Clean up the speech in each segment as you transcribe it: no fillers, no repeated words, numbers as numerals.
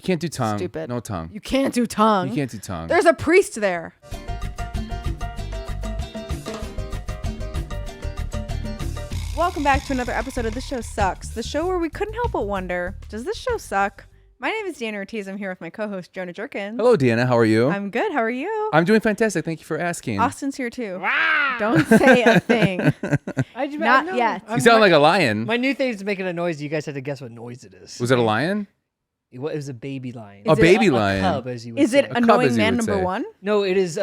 can't do tongue. Stupid. No tongue. You can't do tongue. You can't do tongue. There's a priest there. Welcome back to another episode of This Show Sucks, the show where we couldn't help but wonder, does this show suck? My name is Deanna Ortiz. I'm here with my co-host, Jonah Jurkens. Hello, Deanna. How are you? I'm good. How are you? I'm doing fantastic. Thank you for asking. Austin's here too. Don't say a thing. Not yet. You sound like a lion. My new thing is making a noise. You guys had to guess what noise it is. Was it a lion? It was a baby lion. A baby lion. A cub, as you would Is say. it Annoying Man would number say. 1? No, it is.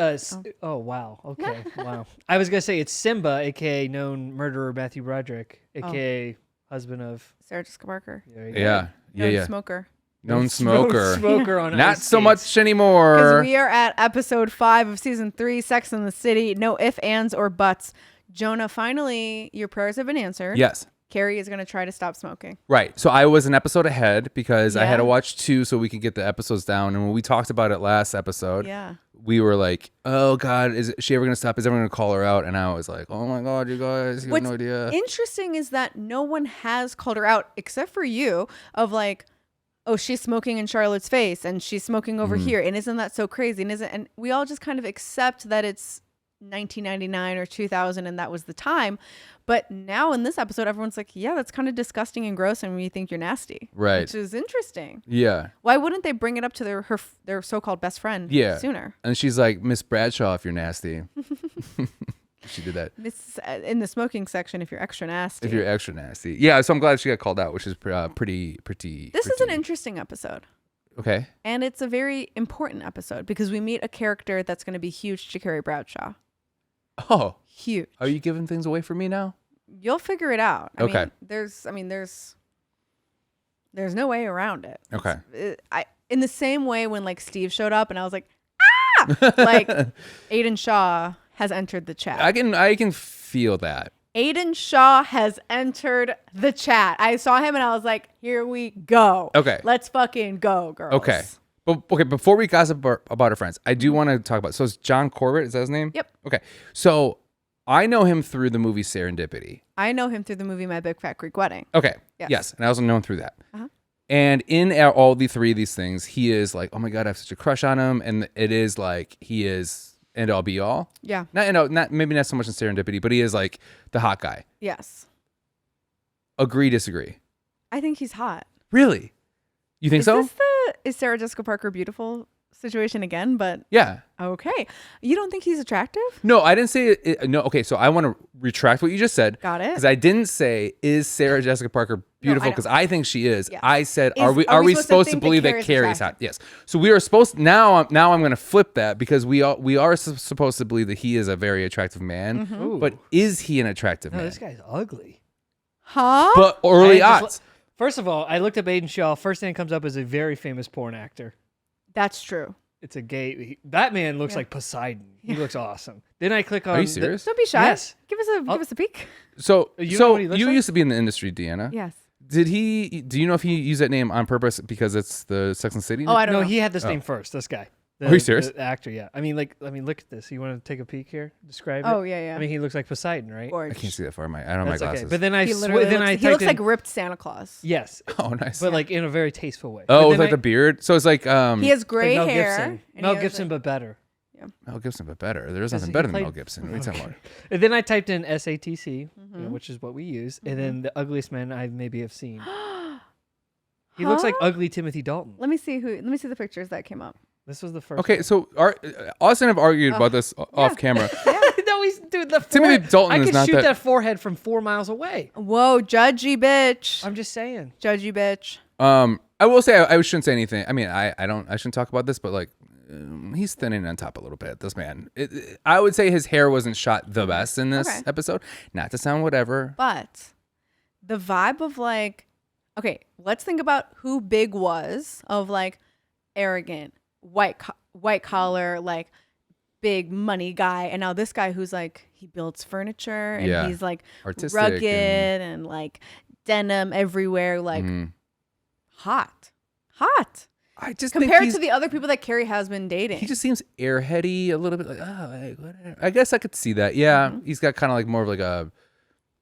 Oh, wow. Okay. Wow. I was going to say it's Simba, a.k.a. known murderer Matthew Broderick, a.k.a. husband of... Sarah Jessica Parker. There you go. Yeah. Known smoker. Known smoker. Smoker on Not ice so skates. much anymore. Because we are at episode 5 of season 3, Sex and the City. No ifs, ands, or buts. Jonah, finally, your prayers have been answered. Yes. Carrie is going to try to stop smoking. Right. So I was an episode ahead because I had Yeah. to watch 2 so we could get the episodes down. And when we talked about it last episode, Yeah. we were like, oh, God, is she ever going to stop? Is everyone going to call her out? And I was like, oh, my God, you guys, you What's have no idea. interesting is that no one has called her out except for you of like, oh, she's smoking in Charlotte's face and she's smoking over here. And isn't that so crazy? And we all just kind of accept that it's 1999 or 2000 and that was the time. But now in this episode, everyone's like, yeah, that's kind of disgusting and gross and we think you're nasty. Right. Which is interesting. Yeah. Why wouldn't they bring it up to their so-called best friend sooner? And she's like, Miss Bradshaw, if you're nasty. She did that. In the smoking section, if you're extra nasty. If you're extra nasty. Yeah, so I'm glad she got called out, which is pretty. This is an interesting episode. Okay. And it's a very important episode because we meet a character that's going to be huge to Carrie Bradshaw. Oh. Huge. Are you giving things away for me now? You'll figure it out. Okay. There's no way around it. Okay. In the same way when like Steve showed up and I was like, like Aiden Shaw has entered the chat. I can feel that. Aiden Shaw has entered the chat. I saw him and I was like, here we go. Okay. Let's fucking go, girls. Okay. But okay, before we gossip about our friends, I do want to talk about, so it's John Corbett, is that his name? Yep. Okay. So I know him through the movie Serendipity. I know him through the movie My Big Fat Greek Wedding. Okay. Yes. Yes. And I also know him through that. Uh-huh. And in all the 3 of these things, he is like, oh my God, I have such a crush on him. And it is like, he is end all be all. Yeah. Not maybe not so much in Serendipity, but he is like the hot guy. Yes. Agree, disagree. I think he's hot. Really? You think so? Is Sarah Jessica Parker beautiful situation again? But Yeah. okay. You don't think he's attractive? No, I didn't say it. No, okay, so I want to retract what you just said. Got it. Because I didn't say, is Sarah Jessica Parker beautiful? know. Because I think she is. Yeah. I said, Is- are we supposed to think believe that Carrie's Carrie's hot? attractive? Yes. So we are supposed, now I'm going to flip that because we are supposed to believe that he is a very attractive man. Ooh. But is he an attractive No, man? this guy's ugly. Huh? But early I just odds. First of all, I looked up Aiden Shaw. First thing that comes up is a very famous porn actor. That's true. It's a gay. That man looks like Poseidon. He looks awesome. Then I click on. Are you serious? Don't be shy. Yes. Give us a peek. So You know what he looks like? used to be in the industry, Deanna. Yes. Do you know if he used that name on purpose because it's the Sex and the City? Oh, I don't No, know. he had this name first. This guy. Are you serious? The actor, yeah. I mean, look at this. You want to take a peek here? Describe it. Oh, yeah. I mean, he looks like Poseidon, right? I Gorge. can't see that far. I don't have my That's glasses. okay. But then I He sw- literally then looks, I he typed looks in, like ripped Santa Claus. yes, Oh, nice. but like in a very tasteful way. Oh, But with then like the beard. So it's like He has like gray Mel hair. Gibson. and Mel he has Gibson, a- but better. Mel Gibson, but better. There's nothing he better than played- Mel Gibson. What are you talking about? And then I typed in SATC, Mm-hmm. which is what we use, and then the ugliest man I maybe have seen. He looks like Huh? ugly Timothy Dalton. Let me see the pictures that came up. This was the first. Okay, so Austin have argued about this off camera. no, he's dude. The Timothy forehead, Dalton I is could not shoot that- that forehead from 4 miles away. Whoa, judgy bitch. I'm just saying. Judgy bitch. I will say I shouldn't say anything. I mean, I shouldn't talk about this, but like he's thinning on top a little bit. This man, I would say his hair wasn't shot the best in this Okay. episode. Not to sound whatever. But the vibe of like, okay, let's think about who Big was of like arrogant, white collar, like big money guy. And now this guy who's like, he builds furniture and Yeah. he's like Artistic rugged and like denim everywhere, like hot. I just Compared think to the other people that Carrie has been dating. he just seems airheady a little bit. Like, oh, like, whatever. I guess I could see that. Yeah, he's got kind of like more of like a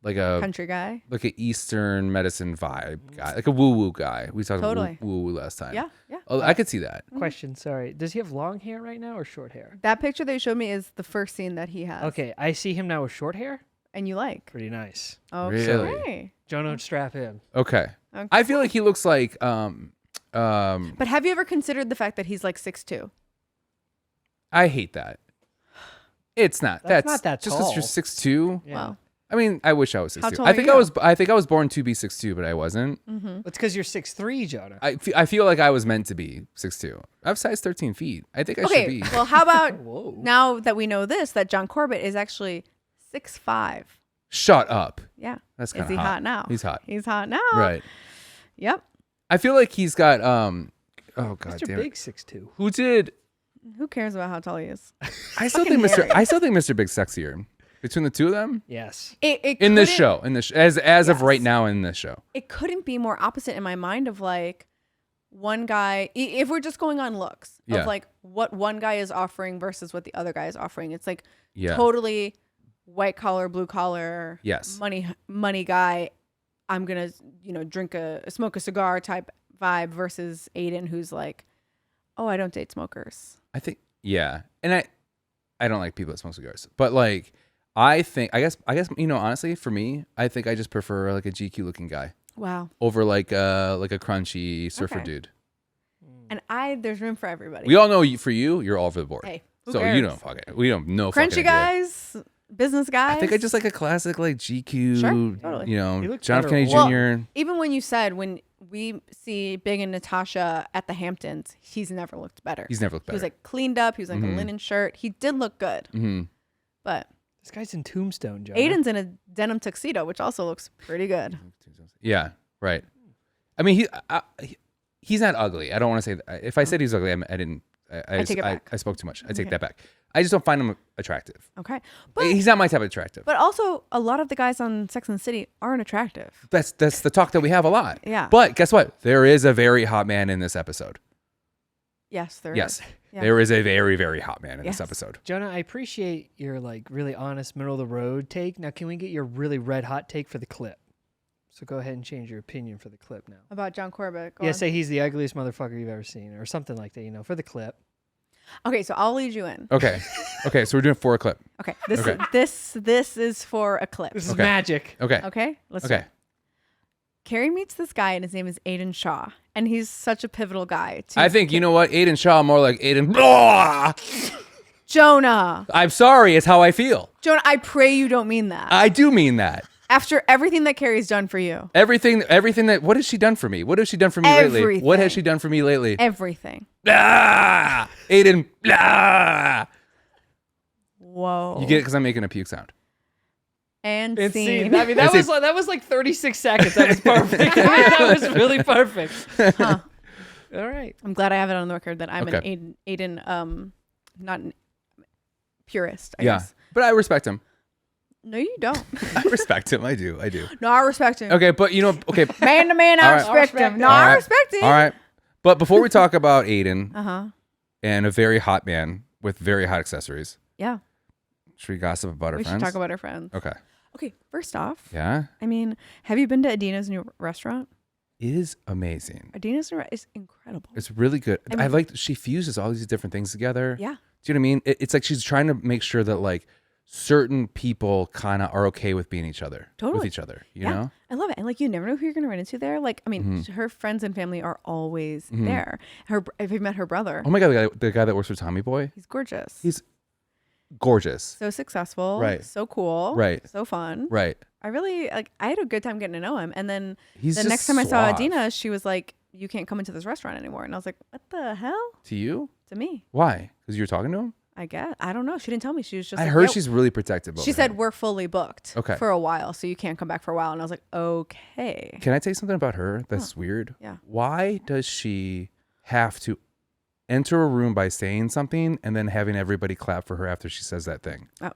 like a country guy. like an Eastern medicine vibe guy, like a woo woo guy. We talked Totally. about woo woo last time. Yeah, yeah. Oh, I could see that. Question, sorry. Does he have long hair right now or short hair? That picture they showed me is the first scene that he has. Okay, I see him now with short hair. And you like? Pretty nice. Okay. Really? Jonah, strap in. Okay. Okay. I feel like he looks like But have you ever considered the fact that he's like 6'2"? I hate that. It's not. That's not that just because you're tall. 6'2". Yeah. Wow. I mean, I wish I was How 6'2". tall I are think you? I think I was born to be 6'2", but I wasn't. It's because you're 6'3", Jonah. I feel like I was meant to be 6'2". I have size 13 feet. I think I should Okay, be. well, how about Whoa. now that we know this, that John Corbett is actually 6'5". Shut up. Yeah. That's Is kind he of hot now? He's hot. He's hot now. Right. Yep. I feel like he's got oh god Mr. damn Big it. 6'2". Who did Who cares about how tall he is? I still Fucking think Harry. I still think Mr. Big's sexier between the two of them Yes. It in this couldn't- show. As of Yes. right now in this show. It couldn't be more opposite in my mind of like one guy, if we're just going on looks, Yeah. of like what one guy is offering versus what the other guy is offering. It's like Yeah. totally white collar, blue collar, Yes. money guy. I'm gonna, smoke a cigar type vibe versus Aiden, who's like, oh, I don't date smokers. I think yeah. And I don't like people that smoke cigars. But like I guess honestly for me, I think I just prefer like a GQ looking guy Wow. over like a crunchy surfer Okay. dude. And there's room for everybody. We all know for you, you're all over the board. Hey, who so cares? you don't fuck it. We don't know fucking Crunchy idea. guys, business guys. I think I just like a classic like GQ, Sure, totally. He John looks F. better Kennedy Well, Jr. Even when you said when we see Big and Natasha at the Hamptons, he's never looked better. He's never looked He better. was like cleaned up. He was like a linen shirt. He did look good. Mhm. But This guy's in Tombstone, Jonah. Aiden's in a denim tuxedo, which also looks pretty good. Yeah, right. I mean, he's not ugly. I don't want to say that. If I said he's ugly, I didn't. I take it back. I spoke too much. I take Okay. that back. I just don't find him attractive. Okay. But He's not my type of attractive. but also a lot of the guys on Sex and the City aren't attractive. That's the talk that we have a lot. Yeah. But guess what? There is a very hot man in this episode. Yes, there Yes. is. Yeah. There is a very, very hot man in Yes. this episode. Jonah, I appreciate your like really honest middle of the road take. Now, can we get your really red hot take for the clip? So go ahead and change your opinion for the clip now. About John Corbett. Go Yeah, on. say he's the ugliest motherfucker you've ever seen, or something like that. For the clip. Okay, so I'll lead you in. Okay. Okay, so we're doing for a clip. Okay. Okay. This is for a clip. This is Okay. magic. Okay. Okay? Let's do Okay. it. Carrie meets this guy and his name is Aiden Shaw. And he's such a pivotal guy. I think, you know what? Aiden Shaw, more like Aiden. Blah! Jonah. I'm sorry. It's how I feel. Jonah, I pray you don't mean that. I do mean that. After everything that Carrie's done for you. Everything that, what has she done for me? What has she done for me lately? Everything. What has she done for me lately? Everything. Blah! Aiden. Blah! Whoa. You get it because I'm making a puke sound. And And scene. scene. I mean, That's that was like 36 seconds. That was perfect. I mean, that was really perfect. Huh. All right. I'm glad I have it on the record that I'm Okay. an Aiden not an purist, I Yeah. guess. But I respect him. No, you don't. I respect him. I do. No, I respect him. Okay, but okay. Man to man, All I right. respect him. No, All I right. respect him. All right. But before we talk about Aiden Uh-huh. and a very hot man with very hot accessories, Yeah. should we gossip about our We friends? should talk about our friends. Okay. Okay, first off, Yeah. I mean, have you been to Adina's new restaurant? It is amazing. Adina's new is incredible. It's really good. I I mean- like she fuses all these different things together. Yeah. Do you know what I mean? It's like she's trying to make sure that like certain people kind of are okay with being each other, with Totally. each other. You Yeah. know? I love it. And like, you never know who you're going to run into there. Like, I mean, her friends and family are always there. If you've met her brother, Oh my god, the guy that works for Tommy Boy, he's gorgeous. he's gorgeous. so successful. Right. So cool. Right. So fun. Right. I really, I had a good time getting to know him. And then He's the just next time I saw suave. Adina, she was like, you can't come into this restaurant anymore. And I was like, what the hell? To you? To me. Why? Because you were talking to him? I guess. I don't know. She didn't tell me. She was just I like, heard "Yeah." she's really protective over She said, him. we're fully booked Okay. for a while, so you can't come back for a while. And I was like, okay. Can I tell you something about her that's weird? Yeah. Why does she have to enter a room by saying something and then having everybody clap for her after she says that thing? Oh.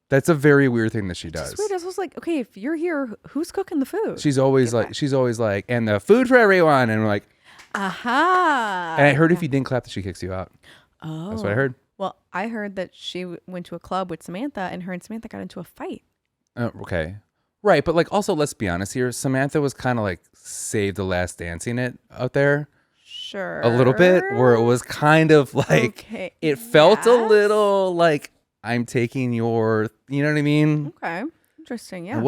That's a very weird thing that she does. Just weird. I was like, okay, if you're here, who's cooking the food? She's always like, and the food for everyone. And we're like, Aha. and I heard if you didn't clap that she kicks you out. Oh. That's what I heard. Well, I heard that she went to a club with Samantha and her and Samantha got into a fight. Okay. Right, but like also let's be honest here. Samantha was kind of like Save the Last Dancing it out there Sure. a little bit, where it was kind of like Okay. it felt a Yes. little like I'm taking your, you know what I mean? Okay. Interesting. Yeah.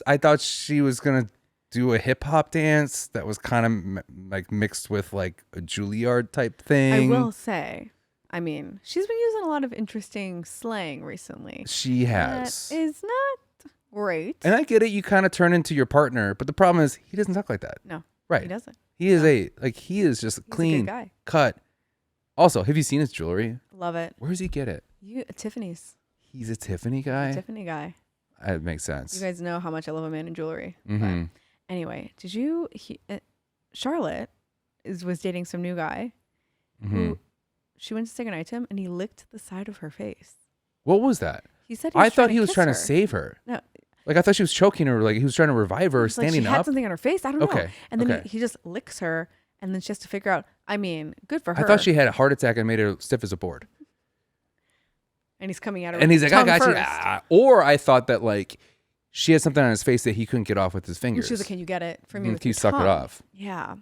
I thought she was gonna do a hip hop dance that was kind of like mixed with like a Juilliard type I thing. will say, I mean, she's been using a lot of interesting slang recently. She has. That is not great. And I get it, you kind of turn into your partner, but the problem is he doesn't talk like that. No. Right. He doesn't. He is he is just He's clean, a good guy. cut. Also, have you seen his jewelry? Love it. Where does he get it? Tiffany's. He's a Tiffany guy? Tiffany guy. That makes sense. You guys know how much I love a man in jewelry. Mm-hmm. But anyway, Charlotte was dating some new guy Mm-hmm. who she went to say goodnight to him and he licked the side of her face. What was that? He said I thought he was kiss trying her. to save her. No. Like I thought she was choking her, like he was trying to revive her, It's like standing she had up. something on her face. I don't know. Okay, And then okay. he just licks her and then she has to figure out, I mean, good for her. I thought she had a heart attack and made her stiff as a board. And he's coming at her. And with he's like, I tongue got you. first. Ah. Or I thought that like she had something on his face that he couldn't get off with his And fingers. she was like, can you get it for me? Mhm, With he your sucked it tongue?" off. Yeah.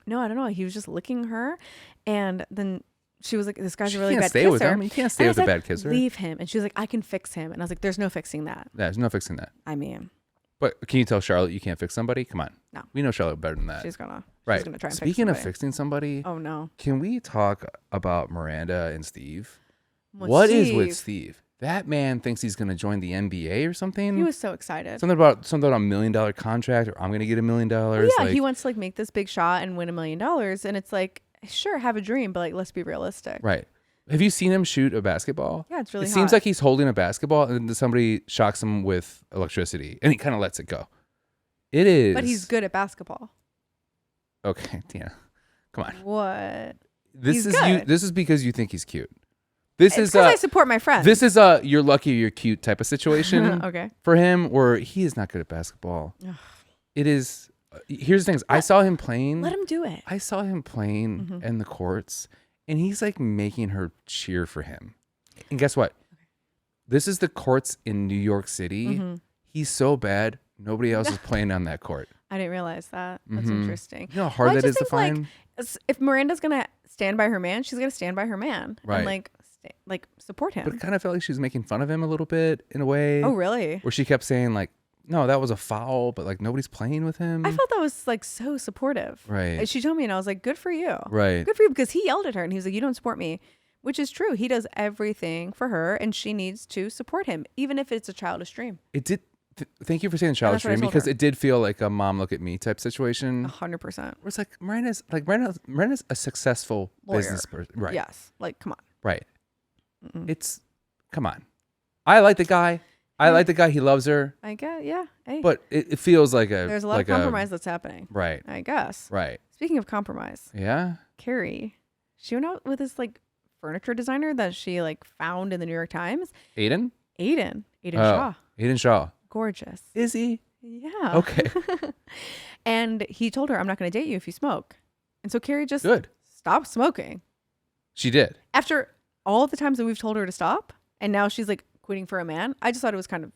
No, I don't know. He was just licking her. And then she was like, this guy's She a really can't bad stay kisser. with him. You can't stay And I with a said, bad kisser. Leave him. And she was like, I can fix him. And I was like, there's no fixing that. There's no fixing that. I mean, But can you tell Charlotte you can't fix somebody? Come on. No. We know Charlotte better than that. she's gonna right. try and fix Speaking of somebody. fixing somebody, Oh no. can we talk about Miranda and Steve? Well, What is with Steve? That man thinks he's going to join the NBA or something. He was so excited. something about $1 million contract, or I'm going to get $1 million. Well, yeah, like, he wants to like make this big shot and win $1 million. And it's like, sure, have a dream, but like, let's be realistic. right. Have you seen him shoot a basketball? Yeah, it's really It hot. seems like he's holding a basketball and then somebody shocks him with electricity and he kind of lets it go. It is. But he's good at basketball. Okay, Deanna. Come on. What? This He's is good. This is because you think he's cute. This It's is because I support my friends. this is a you're lucky you're cute type of situation Okay. for him, where he is not good at basketball. Ugh. It is. Here's the things. I saw him playing. Let him do it. I saw him playing Mhm. in the courts, and he's like making her cheer for him. And guess what? This is the courts in New York City. Mhm. He's so bad, nobody else is playing on that court. I didn't realize that. That's Mhm. interesting. You know how hard Well, I that is just to think, find? If Miranda's gonna stand by her man, she's gonna stand by her man Right. and like support him. But it kind of felt like she was making fun of him a little bit in a way. Oh, really? Where she kept saying like, no, that was a foul, but like nobody's playing with him. I felt that was like so supportive. Right. And she told me, and I was like, good for you. Right. Good for you, because he yelled at her and he was like, you don't support me, which is true. He does everything for her and she needs to support him, even if it's a childish dream. It did. Thank you for saying childish that's what I dream, told because her. it did feel like a mom look at me type situation. 100%. Where it's like Miranda's a successful Lawyer. business person. Right. Yes. Like, come on. Right. Mm-mm. It's come on. I like the guy. I like the guy. He loves her. I guess, yeah. Hey, But it feels like there's a lot of compromise that's happening. Right. I guess. Right. Speaking of compromise, Yeah. Carrie, she went out with this like furniture designer that she like found in the New York Times. Aiden. Aiden Shaw. Aiden Shaw. Gorgeous. Is he? Yeah. Okay. And he told her, I'm not going to date you if you smoke. And so Carrie just Good. stopped smoking. She did. After all the times that we've told her to stop, and now she's like quitting for a man. I just thought it was kind of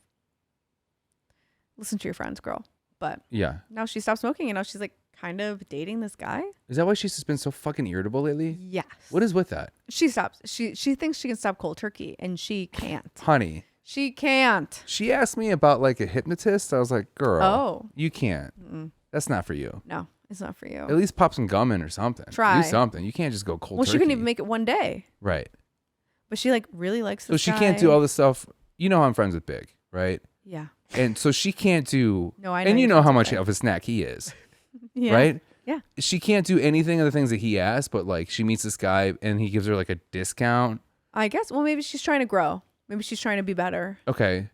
listen to your friends, girl. But Yeah. now she stopped smoking and now she's like kind of dating this guy. Is that why she's just been so fucking irritable lately? Yes. What is with that? She stops. She thinks she can stop cold turkey and she can't. Honey, She can't. she asked me about like a hypnotist. I was like, girl, Oh. you can't. Mm-mm. That's not for you. No, it's not for you. At least pop some gum in or something. Try. Do something. You can't just go cold Well, turkey. she couldn't even make it one day. Right. But she like really likes So this she guy. can't do all this stuff. You know I'm friends with Big, right? Yeah. And so she can't do. No, I know. And you you're know how friends much with of a snack he is, Big. Yeah. right? Yeah. She can't do anything of the things that he asks, but like she meets this guy and he gives her like a discount. I guess. Well, maybe she's trying to grow. Maybe she's trying to be better Okay.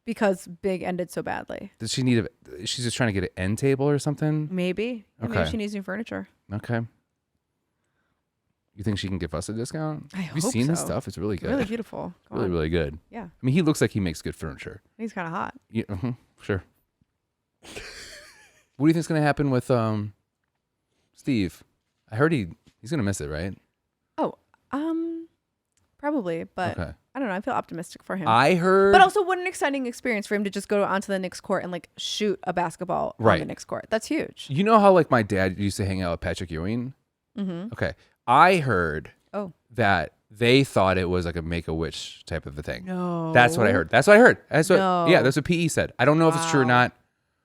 because Big ended so badly. Does she need a? She's just trying to get an end table or something. Maybe. Yeah, Okay. Maybe she needs new furniture. Okay. You think she can give us a discount? I Have you hope seen this so. stuff? It's really good. Really beautiful. Come Really, on. really good. Yeah. I mean, he looks like he makes good furniture. He's kind of hot. Yeah, sure. What do you think's gonna happen with Steve? I heard he's gonna miss it, right? Oh, Probably, but Okay. I don't know. I feel optimistic for him. I heard. But also, what an exciting experience for him to just go onto the Knicks court and like shoot a basketball on the Knicks court. That's huge. You know how like my dad used to hang out with Patrick Ewing? Mm-hmm. Okay. I heard Oh. that they thought it was like a Make-A-Wish type of a thing. No. That's what I heard. That's what I heard. No. Yeah, that's what PE said. I don't know if it's true or Wow.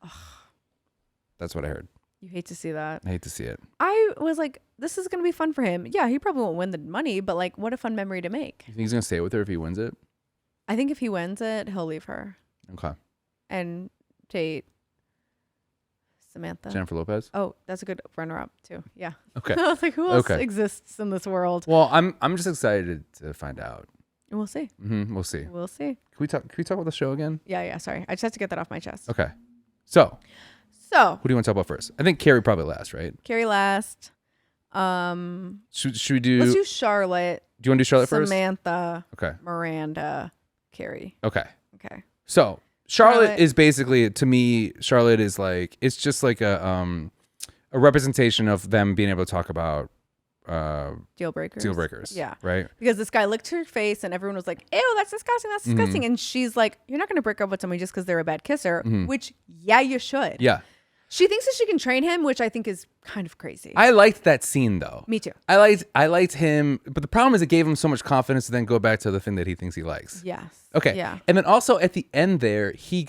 not. That's what I heard. You hate to see that. I hate to see it. I was like, this is going to be fun for him. Yeah, he probably won't win the money, but like, what a fun memory to make. You think he's going to stay with her if he wins it? I think if he wins it, he'll leave her Okay. and date Samantha. Jennifer Lopez? Oh, that's a good runner-up too. Yeah. Okay. I was like, who else Okay. exists in this world? Well, I'm just excited to find out. We'll see. We'll see. We'll see. Can we talk about the show again? Yeah. Sorry, I just had to get that off my chest. Okay. So, So, who do you want to talk about first? I think Carrie probably last, right? Carrie last. Should we do? Let's do Charlotte. Do you want to do Charlotte first? Samantha. Okay. Miranda. Carrie. Okay. Okay. So Charlotte Charlotte. is basically, to me, Charlotte is like, it's just like a representation of them being able to talk about Deal breakers. deal breakers. Yeah. Right. Because this guy licked her face and everyone was like, ew, that's disgusting. That's disgusting. And she's like, you're not going to break up with somebody just because they're a bad kisser, which, yeah, you should. Yeah. She thinks that she can train him, which I think is kind of crazy. I liked that scene though. Me too. I liked him, but the problem is it gave him so much confidence to then go back to the thing that he thinks he likes. Yes. Okay. Yeah. And then also at the end there, he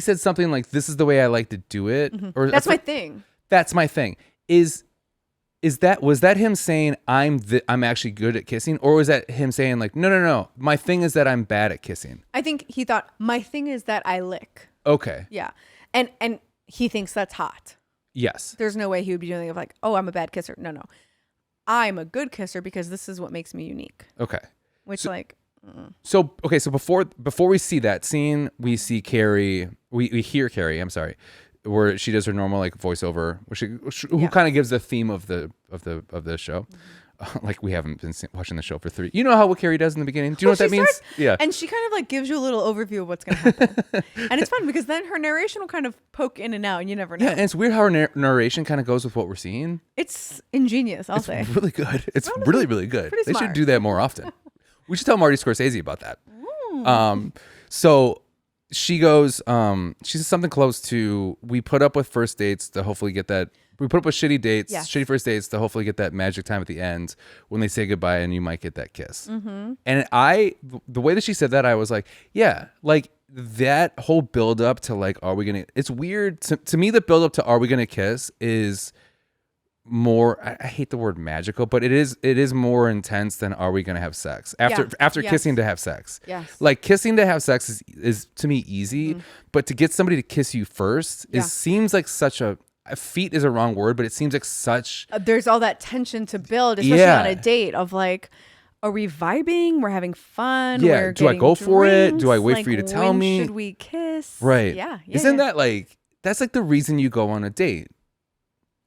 said something like, "This is the way I like to do it," or That's my thing. That's my thing. Was that him saying I'm actually good at kissing, or was that him saying like, no, my thing is that I'm bad at kissing? I think he thought, my thing is that I lick. Okay. Yeah. And he thinks that's hot. Yes. There's no way he would be doing it like, oh, I'm a bad kisser. No. I'm a good kisser because this is what makes me unique. Okay. Which So before we see that scene, we see Carrie. We hear Carrie. I'm sorry, where she does her normal like voiceover, who kind of gives the theme of the show. Like we haven't been watching the show for 3. You know what Carrie does in the beginning? Do you know what that means? Yeah. And she kind of like gives you a little overview of what's going to happen. And it's fun because then her narration will kind of poke in and out and you never know. Yeah, and it's weird how her narration kind of goes with what we're seeing. It's ingenious, I'll say. Really good. It's really, really good. pretty They should smart. do that more often. We should tell Marty Scorsese about that. So she goes, she says something close to, we put up with first dates to hopefully get that. We put up with shitty dates, Yes. shitty first dates to hopefully get that magic time at the end when they say goodbye and you might get that kiss. Mm-hmm. And the way that she said that, I was like, yeah, like that whole build up to like, are we going to, it's weird. To me, the build up to are we going to kiss is more, I hate the word magical, but it is more intense than are we going to have sex after Yes. kissing to have sex. Yes. Like kissing to have sex is to me easy, but to get somebody to kiss you first seems like such a feat is a wrong word, but it seems like such. There's all that tension to build, especially on a date of like, are we vibing? We're having fun. Yeah. We're Do I go getting for it? drinks. Do I wait Like, for you to tell when me? Should we kiss? Right. Yeah. Isn't that like, that's like the reason you go on a date,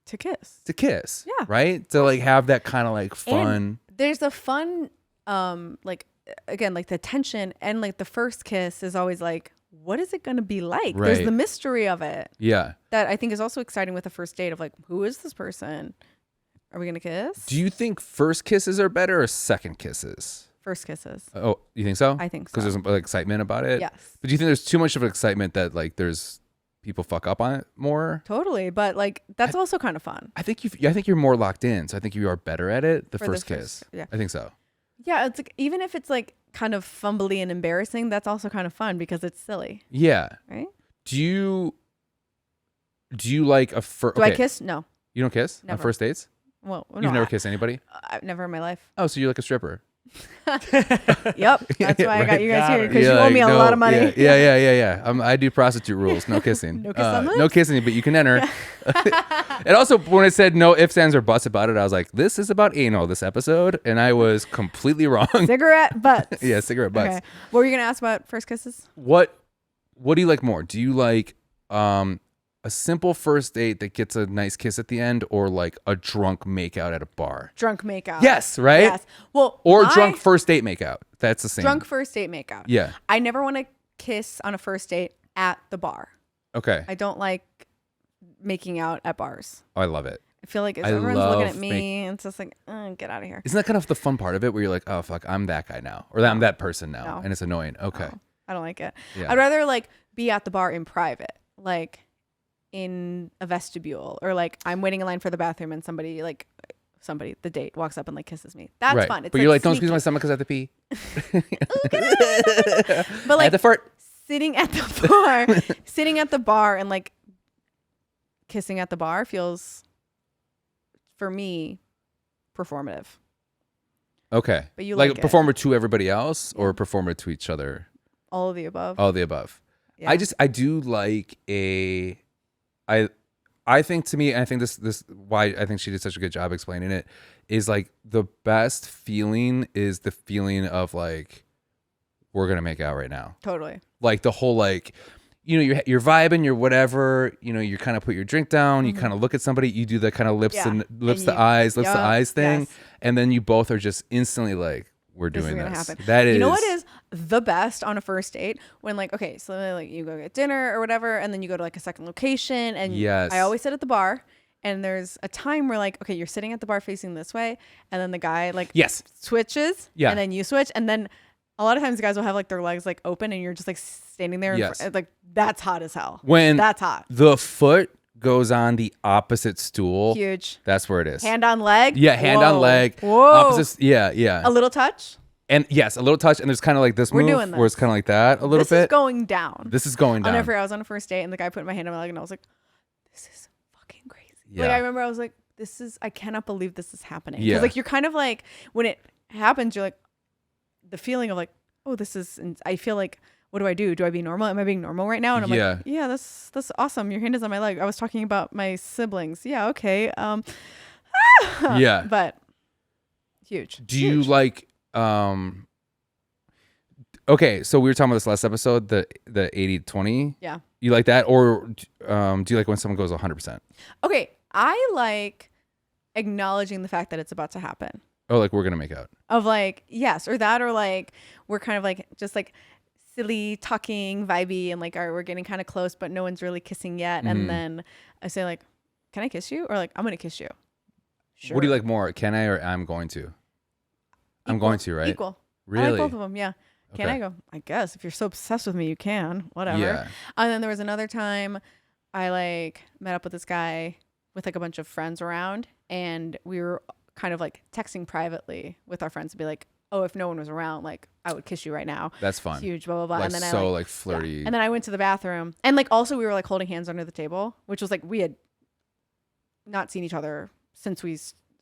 to kiss? to kiss. Yeah. Right. To like have that kind of like fun. And there's a fun, like again, like the tension and like the first kiss is always like, what is it going to be like? Right. There's the mystery of it Yeah. that I think is also exciting with the first date of like, who is this person? Are we going to kiss? Do you think first kisses are better or second kisses? First kisses. Oh, you think so? I think so. Because there's like, excitement about it? Yes. But do you think there's too much of an excitement that like there's people fuck up on it more? Totally. But like, that's also kind of fun. I think you're more locked in. So I think you are better at it the For first the kiss. yeah. I think so. Yeah. It's like, even if it's like kind of fumbly and embarrassing, that's also kind of fun because it's silly. Yeah. Right? Do you like a first? Do I kiss? No. You don't kiss on Never. first dates? Well, no, You've never kissed anybody? I've never in my life. Oh, so you're like a stripper? Yep. That's why I got you guys Got here her. because you owe me a lot of money. Yeah. I do prostitute rules. No kissing. No kiss on lips? No kissing, but you can enter. And also, when it said no ifs, ands, or buts about it, I was like, this is about anal, this episode. And I was completely wrong. Cigarette butts. Yeah, cigarette butts. Okay. What were you gonna ask about first kisses? What do you like more? Do you like a simple first date that gets a nice kiss at the end, or like a drunk makeout at a bar? Drunk makeout. Yes, right? Yes. Well, Or my drunk first date makeout. That's the same. drunk first date makeout. Yeah. I never want to kiss on a first date at the bar. Okay. I don't like making out at bars. Oh, I love it. I feel like I everyone's looking at love me and it's just like, get out of here. Isn't that kind of the fun part of it where you're like, oh fuck, I'm that guy now, or I'm that person now, No. and it's annoying. Okay. No, I don't like it. Yeah. I'd rather like be at the bar in private, like in a vestibule, or like I'm waiting in line for the bathroom and somebody, the date walks up and like kisses me. That's right. fun. It's But you're like, don't sneaky. squeeze my stomach because I have to pee. But I like had to fart. sitting at the bar and like kissing at the bar feels, for me, performative. Okay. But you like like a it. performer to everybody else or a performer to each other? All of the above. All of the above. Yeah. I do like I think to me, and I think this why I think she did such a good job explaining it, is like the best feeling is the feeling of like, we're going to make out right now. Totally. Like the whole like, you're vibing, you're whatever, you kind of put your drink down, you kind of look at somebody, you do the kind of lips Yeah. lips And to eyes Yup. thing, Yes. and then you both are just instantly like, we're This is doing gonna this. happen. That is, You know what is the best on a first date? When like, okay, so like you go get dinner or whatever, and then you go to like a second location, and Yes. I always sit at the bar, and there's a time where like, okay, you're sitting at the bar facing this way, and then the guy like Yes. switches, Yeah. and then you switch, and then a lot of times the guys will have like their legs like open, and you're just like standing there, Yes. like that's hot as hell. When That's hot. the foot goes on the opposite stool, Huge. that's where it is. Hand on leg. Yeah, hand on Whoa. leg. Whoa. Opposite. Yeah. A little touch. And yes, a little touch, and there's kind of like this We're move doing where it's this. kind of like that a little This bit. is going down. This is going I'll down. never forget, I was on a first date and the guy put my hand on my leg and I was like, this is fucking crazy. Yeah. Like I remember I was like, I cannot believe this is happening. Yeah. Because like you're kind of like, when it happens, you're like, the feeling of like, oh, I feel like, what do I do? Do I be normal? Am I being normal right now? And I'm Yeah. like, yeah, that's awesome. Your hand is on my leg. I was talking about my siblings. Yeah, okay. Yeah. But huge. Do you like okay, so we were talking about this last episode, the 80-20. Yeah. You like that, or do you like when someone goes 100%? Okay, I like acknowledging the fact that it's about to happen. Oh, like we're gonna make out. Of like, yes, or that, or like we're kind of like just like silly talking, vibey, and like we're getting kind of close, but no one's really kissing yet. And then I say like, can I kiss you? Or like, I'm gonna kiss you. Sure. What do you like more? Can I or I'm going to? I'm going to, right? Equal. Really? I like both of them. Yeah. Can Okay. I go? I guess if you're so obsessed with me, you can. Whatever. Yeah. And then there was another time I like met up with this guy with like a bunch of friends around, and we were kind of like texting privately with our friends to be like, oh, if no one was around, like I would kiss you right now. That's fun. Huge, blah blah blah. Like and then so I like flirty. yeah. And then I went to the bathroom, and like also we were like holding hands under the table, which was like we had not seen each other since we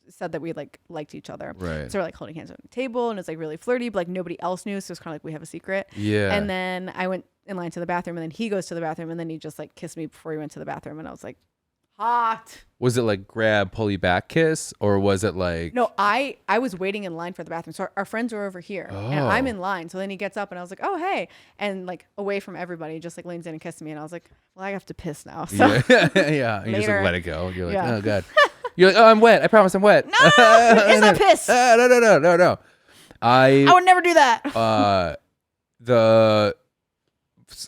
said that we like liked each other. Right. So we're like holding hands on the table, and it's like really flirty, but like nobody else knew, so it's kind of like we have a secret. Yeah. And then I went in line to the bathroom, and then he goes to the bathroom, and then he just like kissed me before he went to the bathroom, and I was like, hot. Was it like grab, pull you back kiss, or was it like No, I was waiting in line for the bathroom. So our friends were over here, and I'm in line. So then he gets up, and I was like, oh, hey. And like away from everybody, just like leans in and kisses me. And I was like, well, I have to piss now. So Yeah. Yeah. You just like Later. let it go. You're like, Yeah. oh god. You're like, oh, I'm wet. I promise I'm wet. no, it's not piss. No. I would never do that.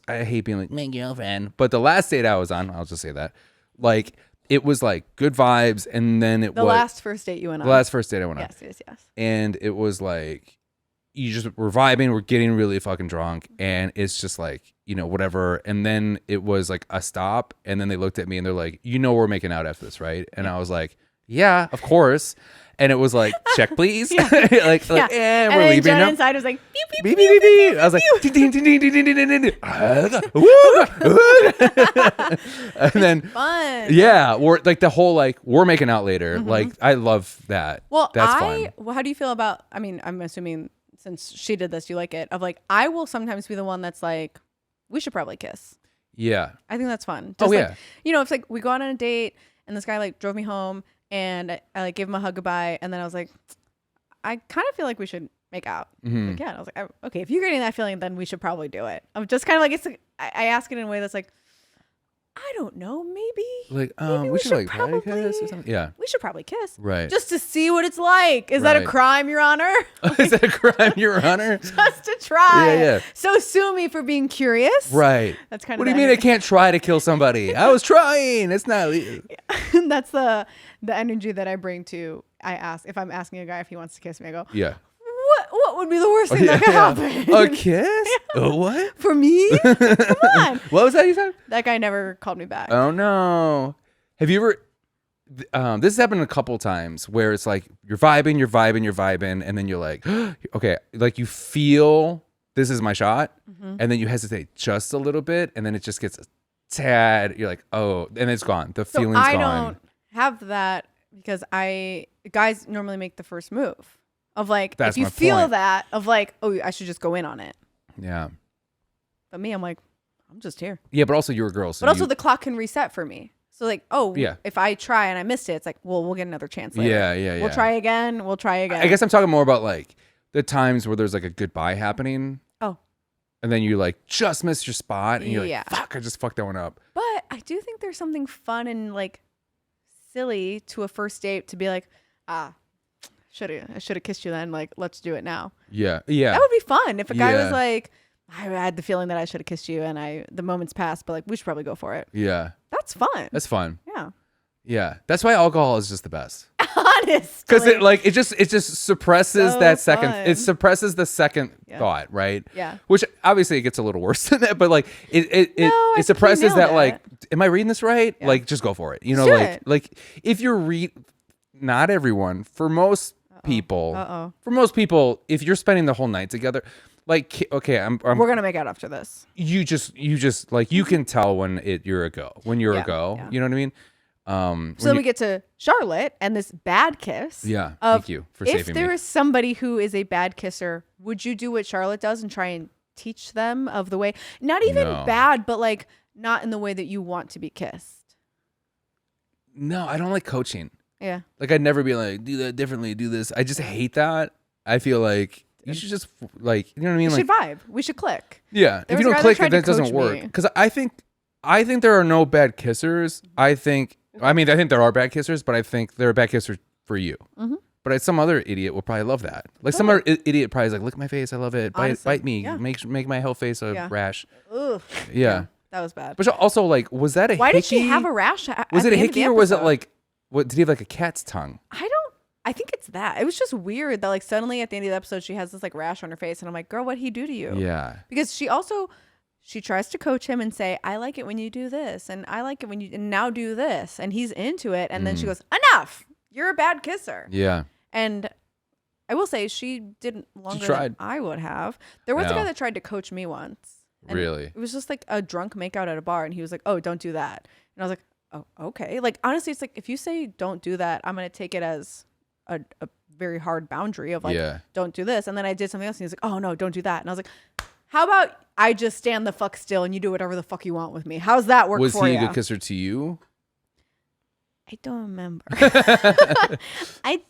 I hate being like my girlfriend, but the last date I was on, I'll just say that, like it was like good vibes, and then it The was last first date you went on. the last first date I went on, Yes. and it was like you just were vibing, we're getting really fucking drunk, and it's just like whatever, and then it was like a stop, and then they looked at me and they're like, we're making out after this, right? And I was like, yeah, of course. And it was like, check please. Yeah. like Yeah. we're And then leaving Jonah now. inside was like, beep, beep, Beep, beep. beep, beep, beep. I was like, ding, ding, ding, ding, ding, ding, ding, ding. And then, Fun. yeah, we're like the whole like we're making out later. Like I love that. Well, that's fun. well, how do you feel about? I mean, I'm assuming since she did this, you like it. Of like, I will sometimes be the one that's like, we should probably kiss. Yeah. I think that's fun. Oh, Just yeah. like, it's like we go out on a date, and this guy like drove me home, and I like gave him a hug goodbye, and then I was like, I kind of feel like we should make out again. I was like, okay, if you're getting that feeling, then we should probably do it. I'm just kind of like, I ask it in a way that's like, I don't know, maybe. Like, maybe we should like probably kiss or something. Yeah. We should probably kiss. Right. Just to see what it's like. Is that a Right. crime, Your Honor? Is that a crime, Your Honor? Just to try. Yeah, yeah. So sue me for being curious. Right. That's kind What of do you mean I can't try to kill somebody? I was trying. It's not. That's the energy that I bring to. I ask if I'm asking a guy if he wants to kiss me. I go, Yeah. What would be the worst thing that could happen? A kiss? What? For me? Come on. What was that you said? That guy never called me back. Oh no. Have you ever? This has happened a couple times where it's like you're vibing, and then you're like, okay, like you feel this is my shot, and then you hesitate just a little bit, and then it just gets a tad. You're like, oh, and it's gone. The feeling's I gone. don't have that because guys normally make the first move of like, That's if you my feel point. that of like, oh, I should just go in on it. Yeah. But me, I'm like, I'm just here. Yeah, but also you're a girl, so But also the clock can reset for me. So like, oh, Yeah. if I try and I missed it, it's like, well, we'll get another chance later. Yeah. We'll try again. I guess I'm talking more about like the times where there's like a goodbye happening. Oh. And then you like just missed your spot, and you're Yeah. like, fuck, I just fucked that one up. But I do think there's something fun and like silly to a first date to be like, I should have kissed you then. Like, let's do it now. Yeah. That would be fun if a guy Yeah. was like, I had the feeling that I should have kissed you, and the moment's passed, but like we should probably go for it. Yeah. That's fun. That's fun. Yeah. Yeah. That's why alcohol is just the best. Honestly. Because it just suppresses So that second. fun. It suppresses the second Yeah. thought, right? Yeah. Which obviously it gets a little worse than that, but like No, I it think you suppresses nailed that. it. Like, am I reading this right? Yeah. Like, just go for it. You know, Should. like if you're not everyone, for most people, if you're spending the whole night together, like, okay, We're gonna make out after this. you just like you can tell when you're a go. When you're Yeah, a go, yeah. you know what I mean? So then we get to Charlotte and this bad kiss. Yeah, of thank you for if saving there me. is somebody who is a bad kisser, would you do what Charlotte does and try and teach them of the way? Not even No. bad, but like not in the way that you want to be kissed. No, I don't like coaching. Yeah. Like, I'd never be like, do that differently, do this. I just hate that. I feel like you should just like, you know what I mean? We Like, should vibe. We should click. yeah. There If you was a don't guy that click, tried then to it doesn't coach work. me. Because I think there are no bad kissers. I think there are bad kissers, but I think there are bad kissers for you. Mm-hmm. But some other idiot will probably love that. Like some other idiot probably is like, look at my face, I love it. Honestly, Bite me, yeah. make my whole face a Yeah. rash. Ugh. Yeah. That was bad. But also, like, was that a Why hickey? did she have a rash? Was it a hickey or was it like, what? Did he have like a cat's tongue? I think it's that. It was just weird that like suddenly at the end of the episode she has this like rash on her face and I'm like, girl, what'd he do to you? Yeah. Because she tries to coach him and say, I like it when you do this and I like it when you and now do this, and he's into it, and then she goes, enough, you're a bad kisser. Yeah. And I will say she didn't longer tried. than I would have. There was a No. guy that tried to coach me once. And Really? It was just like a drunk makeout at a bar, and he was like, oh, don't do that. And I was like, oh, okay. Like, honestly, it's like, if you say don't do that, I'm going to take it as a very hard boundary of like, Yeah. don't do this. And then I did something else, and he was like, oh, no, don't do that. And I was like, how about I just stand the fuck still and you do whatever the fuck you want with me? How's that work Was for he you? a good kisser to you? I don't remember. I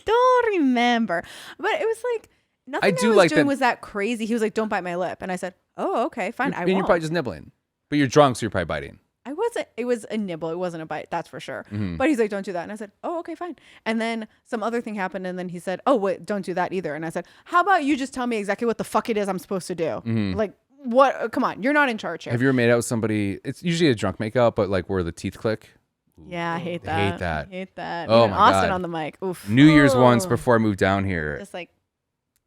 don't remember. But it was like nothing I, do was like doing that- was that crazy. He was like, "Don't bite my lip," and I said, "Oh, okay, fine. I And you're won't." probably just nibbling, but you're drunk, so you're probably biting. I wasn't. It was a nibble. It wasn't a bite. That's for sure. Mm-hmm. But he's like, "Don't do that," and I said, "Oh, okay, fine." And then some other thing happened, and then he said, "Oh, wait, don't do that either." And I said, "How about you just tell me exactly what the fuck it is I'm supposed to do? Like, what? Come on, you're not in charge here." Have you ever made out with somebody? It's usually a drunk makeout, but like where the teeth click. Yeah, I hate that. Hate that. Hate that. Oh Even my Austin God. on the mic. Oof. New Year's once Oh. before I moved down here, Just like,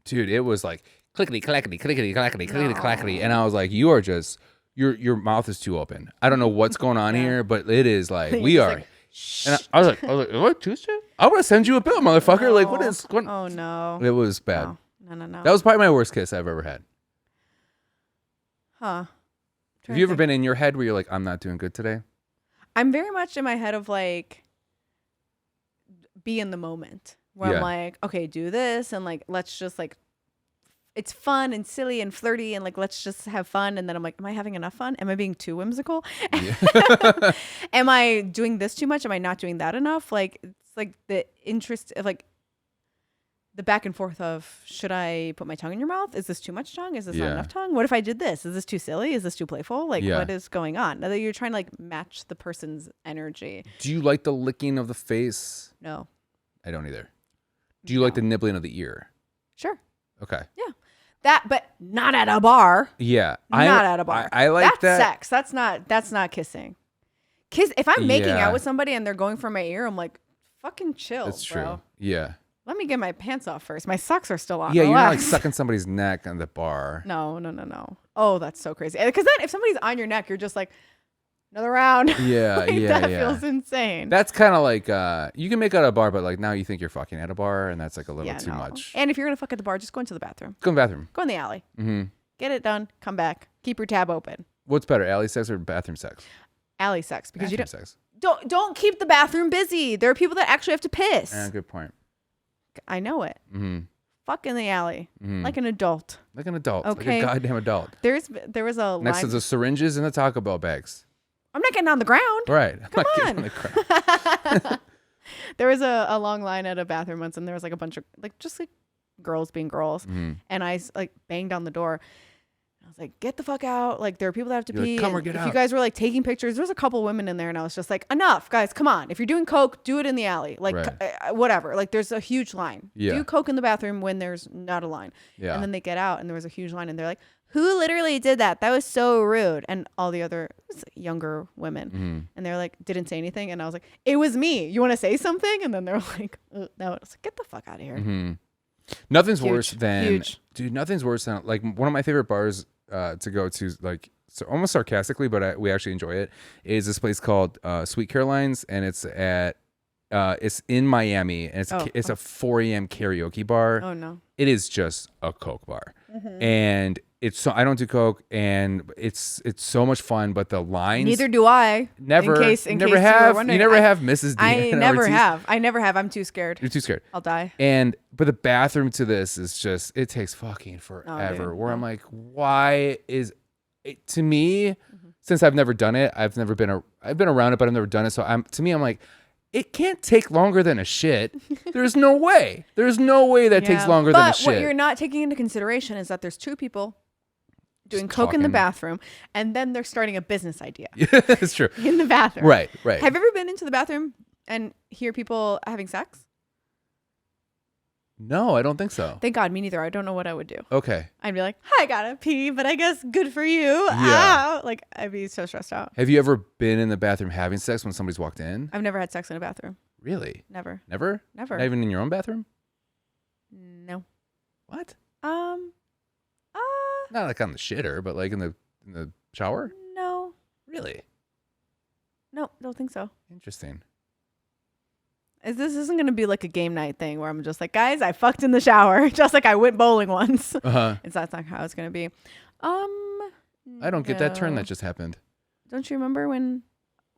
dude, it was like clickety clackety clickety clackety clickety clackety, and I was like, you are just your mouth is too open. I don't know what's going on here, but it is like we Just are. like, shh. And I was like, what Tuesday? I want to send you a bill, motherfucker. Like, what is going? Oh no. It was bad. No. That was probably my worst kiss I've ever had. Huh. Have you ever been in your head where you're like, I'm not doing good today? I'm very much in my head of like, be in the moment where Yeah. I'm like, okay, do this, and like, let's just like, it's fun and silly and flirty, and like, let's just have fun. And then I'm like, am I having enough fun? Am I being too whimsical? Am I doing this too much? Am I not doing that enough? Like, it's like the interest of like, the back and forth of, should I put my tongue in your mouth? Is this too much tongue? Is this not Yeah. enough tongue? What if I did this? Is this too silly? Is this too playful? Like, Yeah. what is going on? Now that you're trying to like match the person's energy. Do you like the licking of the face? No. I don't either. Do you like the nibbling of the ear? Sure. Okay. That, but not at a bar. Yeah. Not at a bar. I like that's that. sex. That's not kissing. If I'm making Yeah. out with somebody and they're going for my ear, I'm like, fucking chill, That's true. bro. Yeah. Let me get my pants off first. My socks are still on. Yeah, you're not like Relax. sucking somebody's neck on the bar. No. Oh, that's so crazy. Because then if somebody's on your neck, you're just like, another round. Yeah, Like, yeah, that yeah. feels insane. That's kind of like you can make out at a bar, but like now you think you're fucking at a bar, and that's like a little too no. much. And if you're gonna fuck at the bar, just go into the bathroom. Go in the bathroom. Go in the alley. Mm-hmm. Get it done. Come back. Keep your tab open. What's better, alley sex or bathroom sex? Alley sex, because Bathroom you sex. don't keep the bathroom busy. There are people that actually have to piss. Yeah, good point. I know it. Mm-hmm. Fuck in the alley, Mm-hmm. like an adult. Like an adult. Okay. Like a goddamn adult. There was a Next to line. the syringes and the Taco Bell bags. I'm not getting on the ground. Right. Come I'm on. not getting the crap. There was a long line at a bathroom once, and there was like a bunch of just girls being girls, Mhm. and I like banged on the door. I was like, "Get the fuck out!" Like there are people that have to You're like, pee. "Come or and get if out." you guys were like taking pictures, there was a couple women in there, and I was just like, "Enough, guys! Come on! If you're doing coke, do it in the alley. Like Right. whatever. Like there's a huge line. Yeah. Do coke in the bathroom when there's not a line." Yeah. And then they get out, and there was a huge line, and they're like, "Who literally did that? That was so rude." And all the other younger women, Mhm. and they're like, didn't say anything, and I was like, "It was me. You want to say something?" And then they're like, "No." I was like, "Get the fuck out of here." Mhm. Nothing's Huge. worse than Huge. dude. Nothing's worse than like one of my favorite bars to go to, like so almost sarcastically, but we actually enjoy it. Is this place called Sweet Caroline's, and it's in Miami, and it's a 4 a.m. karaoke bar. Oh no. It is just a Coke bar, and it's so I don't do Coke, and it's so much fun. But the lines, Neither do I. never, In case never you were have, wondering. you never have Mrs. I Deanna never Ortiz. have. I never have. I'm too scared. You're too scared. I'll die. But the bathroom to this is just, it takes fucking forever. dude, where no. I'm like, why is it to me? Since I've never done it, I've been around it, but I've never done it. So I'm like, it can't take longer than a shit. There's no way. There's no way that takes Yeah. longer than a But what shit. you're not taking into consideration is that there's two people doing Just coke in the talking. bathroom, and then they're starting a business idea It's true. in the bathroom. Right. Have you ever been into the bathroom and hear people having sex? No, I don't think so. Thank God, me neither. I don't know what I would do. Okay. I'd be like, I gotta pee, but I guess good for you. Yeah. Ah. Like, I'd be so stressed out. Have you ever been in the bathroom having sex when somebody's walked in? I've never had sex in a bathroom. Really? Never. Never? Never. Not even in your own bathroom? No. What? Uh, Not like on the shitter, but like in the shower? no. Really? No, don't think so. Interesting. This isn't going to be like a game night thing where I'm just like, guys, I fucked in the shower, just like I went bowling once. Uh-huh. That's not how it's going to be. I don't get that turn no. that just happened. Don't you remember when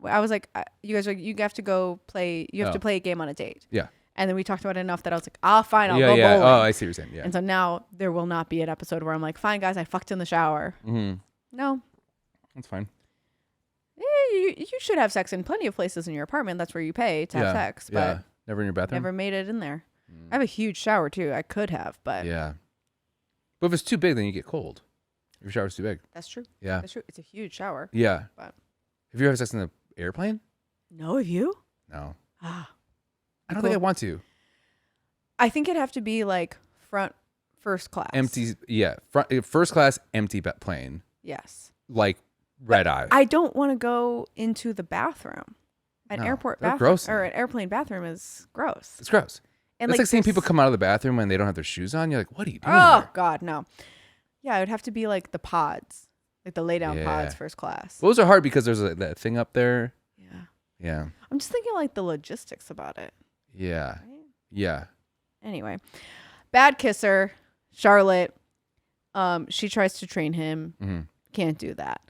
I was like, you guys, you have to go play. You have to play a game on a date. Yeah. And then we talked about it enough that I was like, fine, I'll yeah, go yeah. bowling. Oh, I see what you're saying. Yeah. And so now there will not be an episode where I'm like, fine, guys, I fucked in the shower. Mm-hmm. No. That's fine. You should have sex in plenty of places in your apartment. That's where you pay to have sex. But Yeah. Never in your bathroom? never made it in there. I have a huge shower too. I could have, but Yeah. But if it's too big, then you get cold. If your shower's too big. that's true. Yeah. That's true. It's a huge shower. Yeah. But Have you ever had sex in an airplane? no, have you? No. Ah, I don't think I want to. I think it'd have to be like first class. Empty. Yeah. First class, empty plane. Yes. Like red eye. I don't want to go into the bathroom. An No, airport they're bathroom gross. or an airplane bathroom is gross. It's gross. And It's like seeing this- people come out of the bathroom when they don't have their shoes on. You're like, what are you doing? Oh there? God, no. Yeah, it would have to be like the pods, like the lay down Yeah. pods, first class. Those are hard because there's that thing up there. Yeah. Yeah. I'm just thinking like the logistics about it. Yeah. Right? Yeah. Anyway, bad kisser, Charlotte. She tries to train him. Mm-hmm. Can't do that.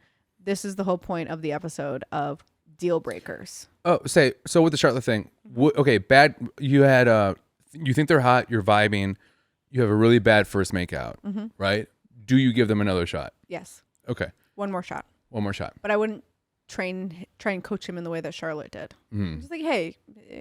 This is the whole point of the episode of deal breakers. Oh, so with the Charlotte thing, okay, bad. You had you think they're hot, you're vibing, you have a really bad first makeout, right? Do you give them another shot? Yes. Okay, One more shot. one more shot. But I wouldn't try and coach him in the way that Charlotte did. Mm. Just like, hey,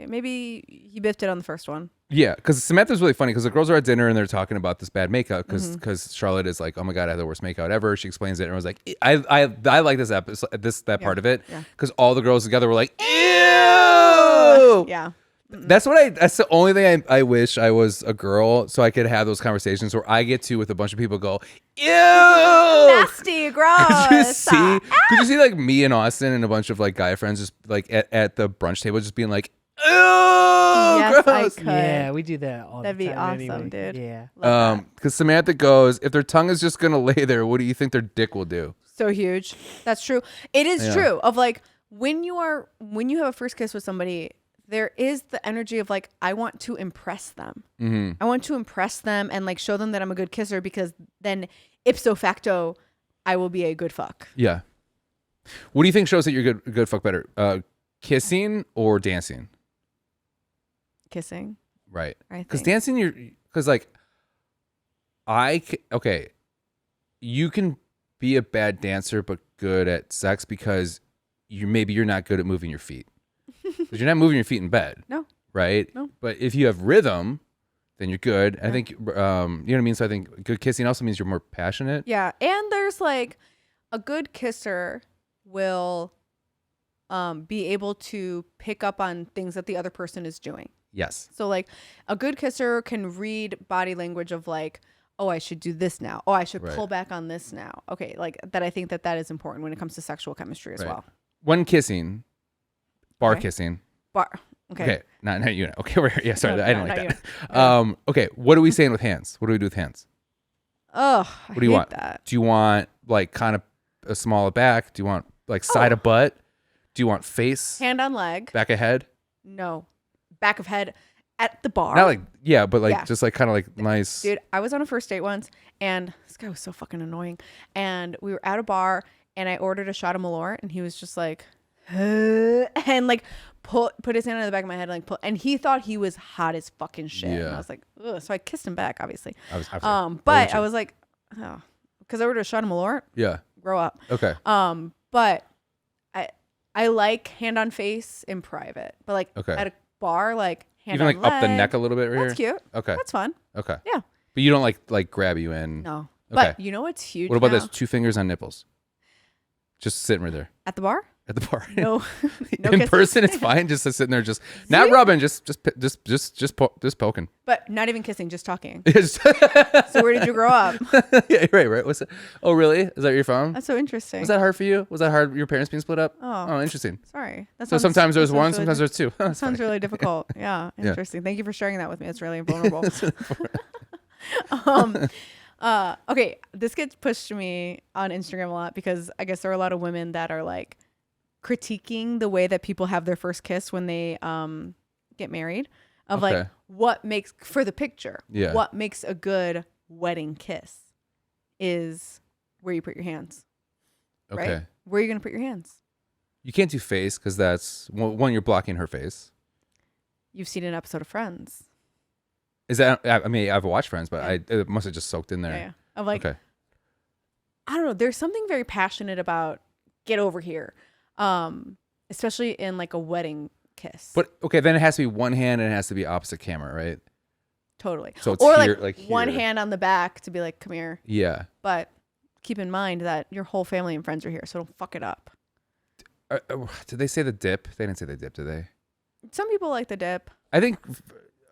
maybe he biffed it on the first one. Yeah, because Samantha's really funny because the girls are at dinner and they're talking about this bad makeout because Charlotte is like, oh my God, I had the worst makeout ever. She explains it and I was like, I like this episode, that part of it because all the girls together were like, ew. Yeah. That's the only thing I wish I was a girl so I could have those conversations where I get to with a bunch of people go, ew, nasty, gross. Could you see like me and Austin and a bunch of like guy friends just like at the brunch table just being like, ew, yes, gross. I could. Yeah, we do that all That'd the be time. awesome, Anyway. dude. Yeah. Because Samantha goes, if their tongue is just gonna lay there, what do you think their dick will do? So huge. That's true. It is true. Of like when you have a first kiss with somebody, there is the energy of like, I want to impress them. Mm-hmm. I want to impress them and like show them that I'm a good kisser because then ipso facto, I will be a good fuck. Yeah. What do you think shows that you're good fuck better? Kissing or dancing? Kissing. Right. Because dancing, you can be a bad dancer but good at sex because you're not good at moving your feet. Because you're not moving your feet in bed. No. Right? No. But if you have rhythm, then you're good. I think, you know what I mean? So I think good kissing also means you're more passionate. Yeah. And there's like a good kisser will be able to pick up on things that the other person is doing. Yes. So like a good kisser can read body language of like, oh, I should do this now. Oh, I should pull back on this now. Okay. Like that. I think that is important when it comes to sexual chemistry as well. When kissing, bar kissing. Okay. Not you know. Okay, we're here. Yeah, sorry. I didn't like that. Okay, what are we saying with hands? What do we do with hands? Oh, what do you want? That. Do you want like kind of a smaller back? Do you want like side of butt? Do you want face? Hand on leg. Back of head? No. Back of head at the bar. Not like, yeah, but like just like kind of like nice. Dude, I was on a first date once and this guy was so fucking annoying. And we were at a bar and I ordered a shot of Malort and he was just like, and like put his hand on the back of my head and like and he thought he was hot as fucking shit. Yeah. And I was like, ugh. So I kissed him back, obviously. But I was like, oh, because I ordered a shot of Malort. Yeah. Grow up. Okay. But I like hand on face in private, but like at a bar, like hand even on like leg, up the neck a little bit right that's here. Cute. Okay. That's fun. Okay. Yeah. But you don't like grab you in. No. Okay. But you know what's huge? What about now? this? 2 fingers on nipples. Just sitting right there. At the bar? At the bar. No. No in kisses. person, it's fine. Just sitting there, just not rubbing, just poking. But not even kissing, just talking. Just- So where did you grow up? Yeah, right. What's it? Oh, really? Is that where you're from? That's so interesting. Was that hard for you? Was that hard? Your parents being split up? Oh, interesting. Sorry. So sometimes there's one, really sometimes there's two. That sounds really difficult. Yeah, interesting. Thank you for sharing that with me. It's really vulnerable. Okay, this gets pushed to me on Instagram a lot because I guess there are a lot of women that are like critiquing the way that people have their first kiss when they get married of like what makes for the picture. Yeah. What makes a good wedding kiss is where you put your hands. Okay. Right? Where are you going to put your hands? You can't do face because that's one, you're blocking her face. You've seen an episode of Friends. Is that, I mean, I've watched Friends, but it must have just soaked in there. Yeah. Of like, I don't know. There's something very passionate about get over here. Especially in like a wedding kiss. But okay, then it has to be one hand and it has to be opposite camera, right? Totally. So it's or here, like here. one hand on the back to be like, come here. Yeah. But keep in mind that your whole family and friends are here, so don't fuck it up. Did they say the dip? They didn't say the dip, did they? Some people like the dip. I think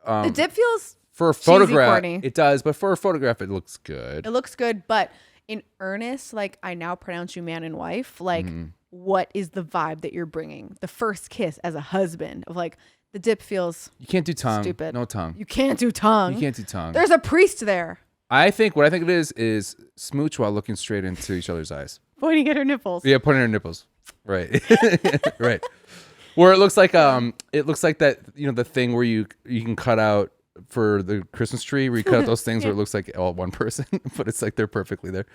the dip feels for a photograph, corny. it does, but for a photograph, it looks good. It looks good, but in earnest, like I now pronounce you man and wife, like what is the vibe that you're bringing? The first kiss as a husband of like the dip feels You can't do tongue. stupid. No tongue. You can't do tongue. You can't do tongue. There's a priest there. What I think it is smooch while looking straight into each other's eyes. Pointing at her nipples. Yeah, pointing at her nipples. Right. Right. Where it looks like that, you know, the thing where you can cut out for the Christmas tree where you cut out those things where it looks like all one person, but it's like they're perfectly there.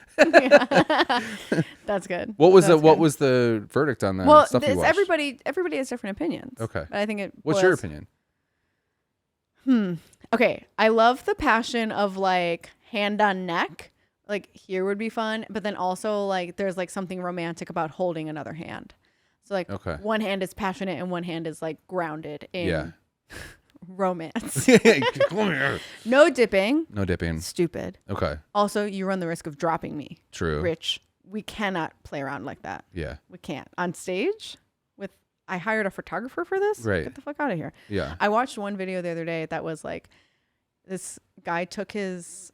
That's good. What was the verdict on that? Well, stuff you watched? everybody has different opinions. Okay. But I think What's your opinion? Okay. I love the passion of like hand on neck. Like here would be fun, but then also like there's like something romantic about holding another hand. So like one hand is passionate and one hand is like grounded in romance. No dipping. No dipping. Stupid. Okay. Also, you run the risk of dropping me. True. Rich. We cannot play around like that. Yeah. We can't. On stage I hired a photographer for this. Right. Get the fuck out of here. Yeah. I watched one video the other day that was like this guy took his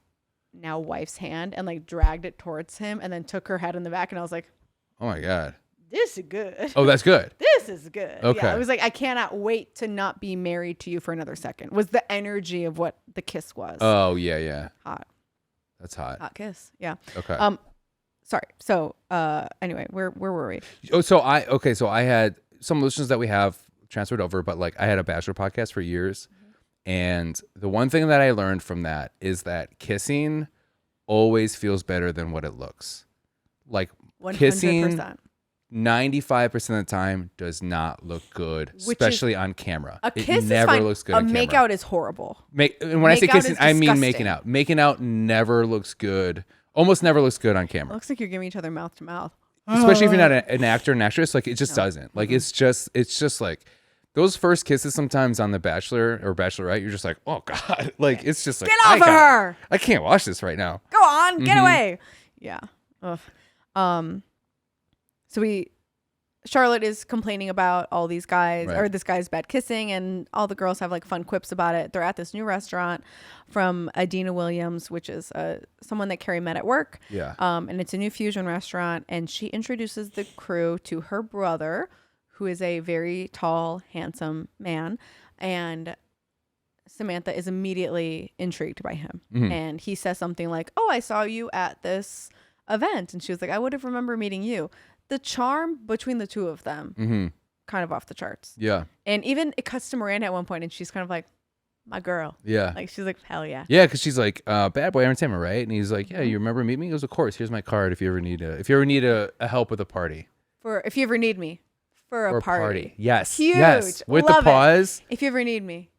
now wife's hand and like dragged it towards him and then took her head in the back, and I was like, oh my God. This is good. Oh, that's good. This is good. Okay. Yeah, it was like, I cannot wait to not be married to you for another second. Was the energy of what the kiss was. Oh, yeah. Hot. That's hot. Hot kiss. Yeah. Okay. Sorry. So, anyway, where were we? Oh, so I had some listeners that we have transferred over, but like I had a Bachelor podcast for years. And the one thing that I learned from that is that kissing always feels better than what it looks. Like 100%. kissing 95% of the time does not look good, especially on camera. A kiss it never is fine. looks good A on camera. makeout is horrible. And when I say Makeout kissing, is I mean disgusting. making out. Making out never looks good. Almost never looks good on camera. It looks like you're giving each other mouth to mouth. Especially if you're not an actor and actress, like it just doesn't. Like it's just like those first kisses sometimes on The Bachelor or Bachelorette, you're just like, oh God. Like it's just like, Get off of her. I can't watch this right now. Go on, get away. Yeah. Ugh. So Charlotte is complaining about all these guys or this guy's bad kissing, and all the girls have like fun quips about it. They're at this new restaurant from Deanna Williams, which is someone that Carrie met at work. Yeah. And it's a new fusion restaurant, and she introduces the crew to her brother, who is a very tall, handsome man, and Samantha is immediately intrigued by him. And he says something like, oh, I saw you at this event. And she was like, I would have remembered meeting you. The charm between the two of them, kind of off the charts. Yeah. And even it cuts to Miranda at one point, and she's kind of like, my girl. Yeah. Like, she's like, hell yeah. Yeah, because she's like, bad boy entertainment, right? And he's like, yeah, you remember meeting me? He goes, of course. Here's my card if you ever need a help with a party. If you ever need me for a party. Yes. Huge. Yes. With Love the pause. If you ever need me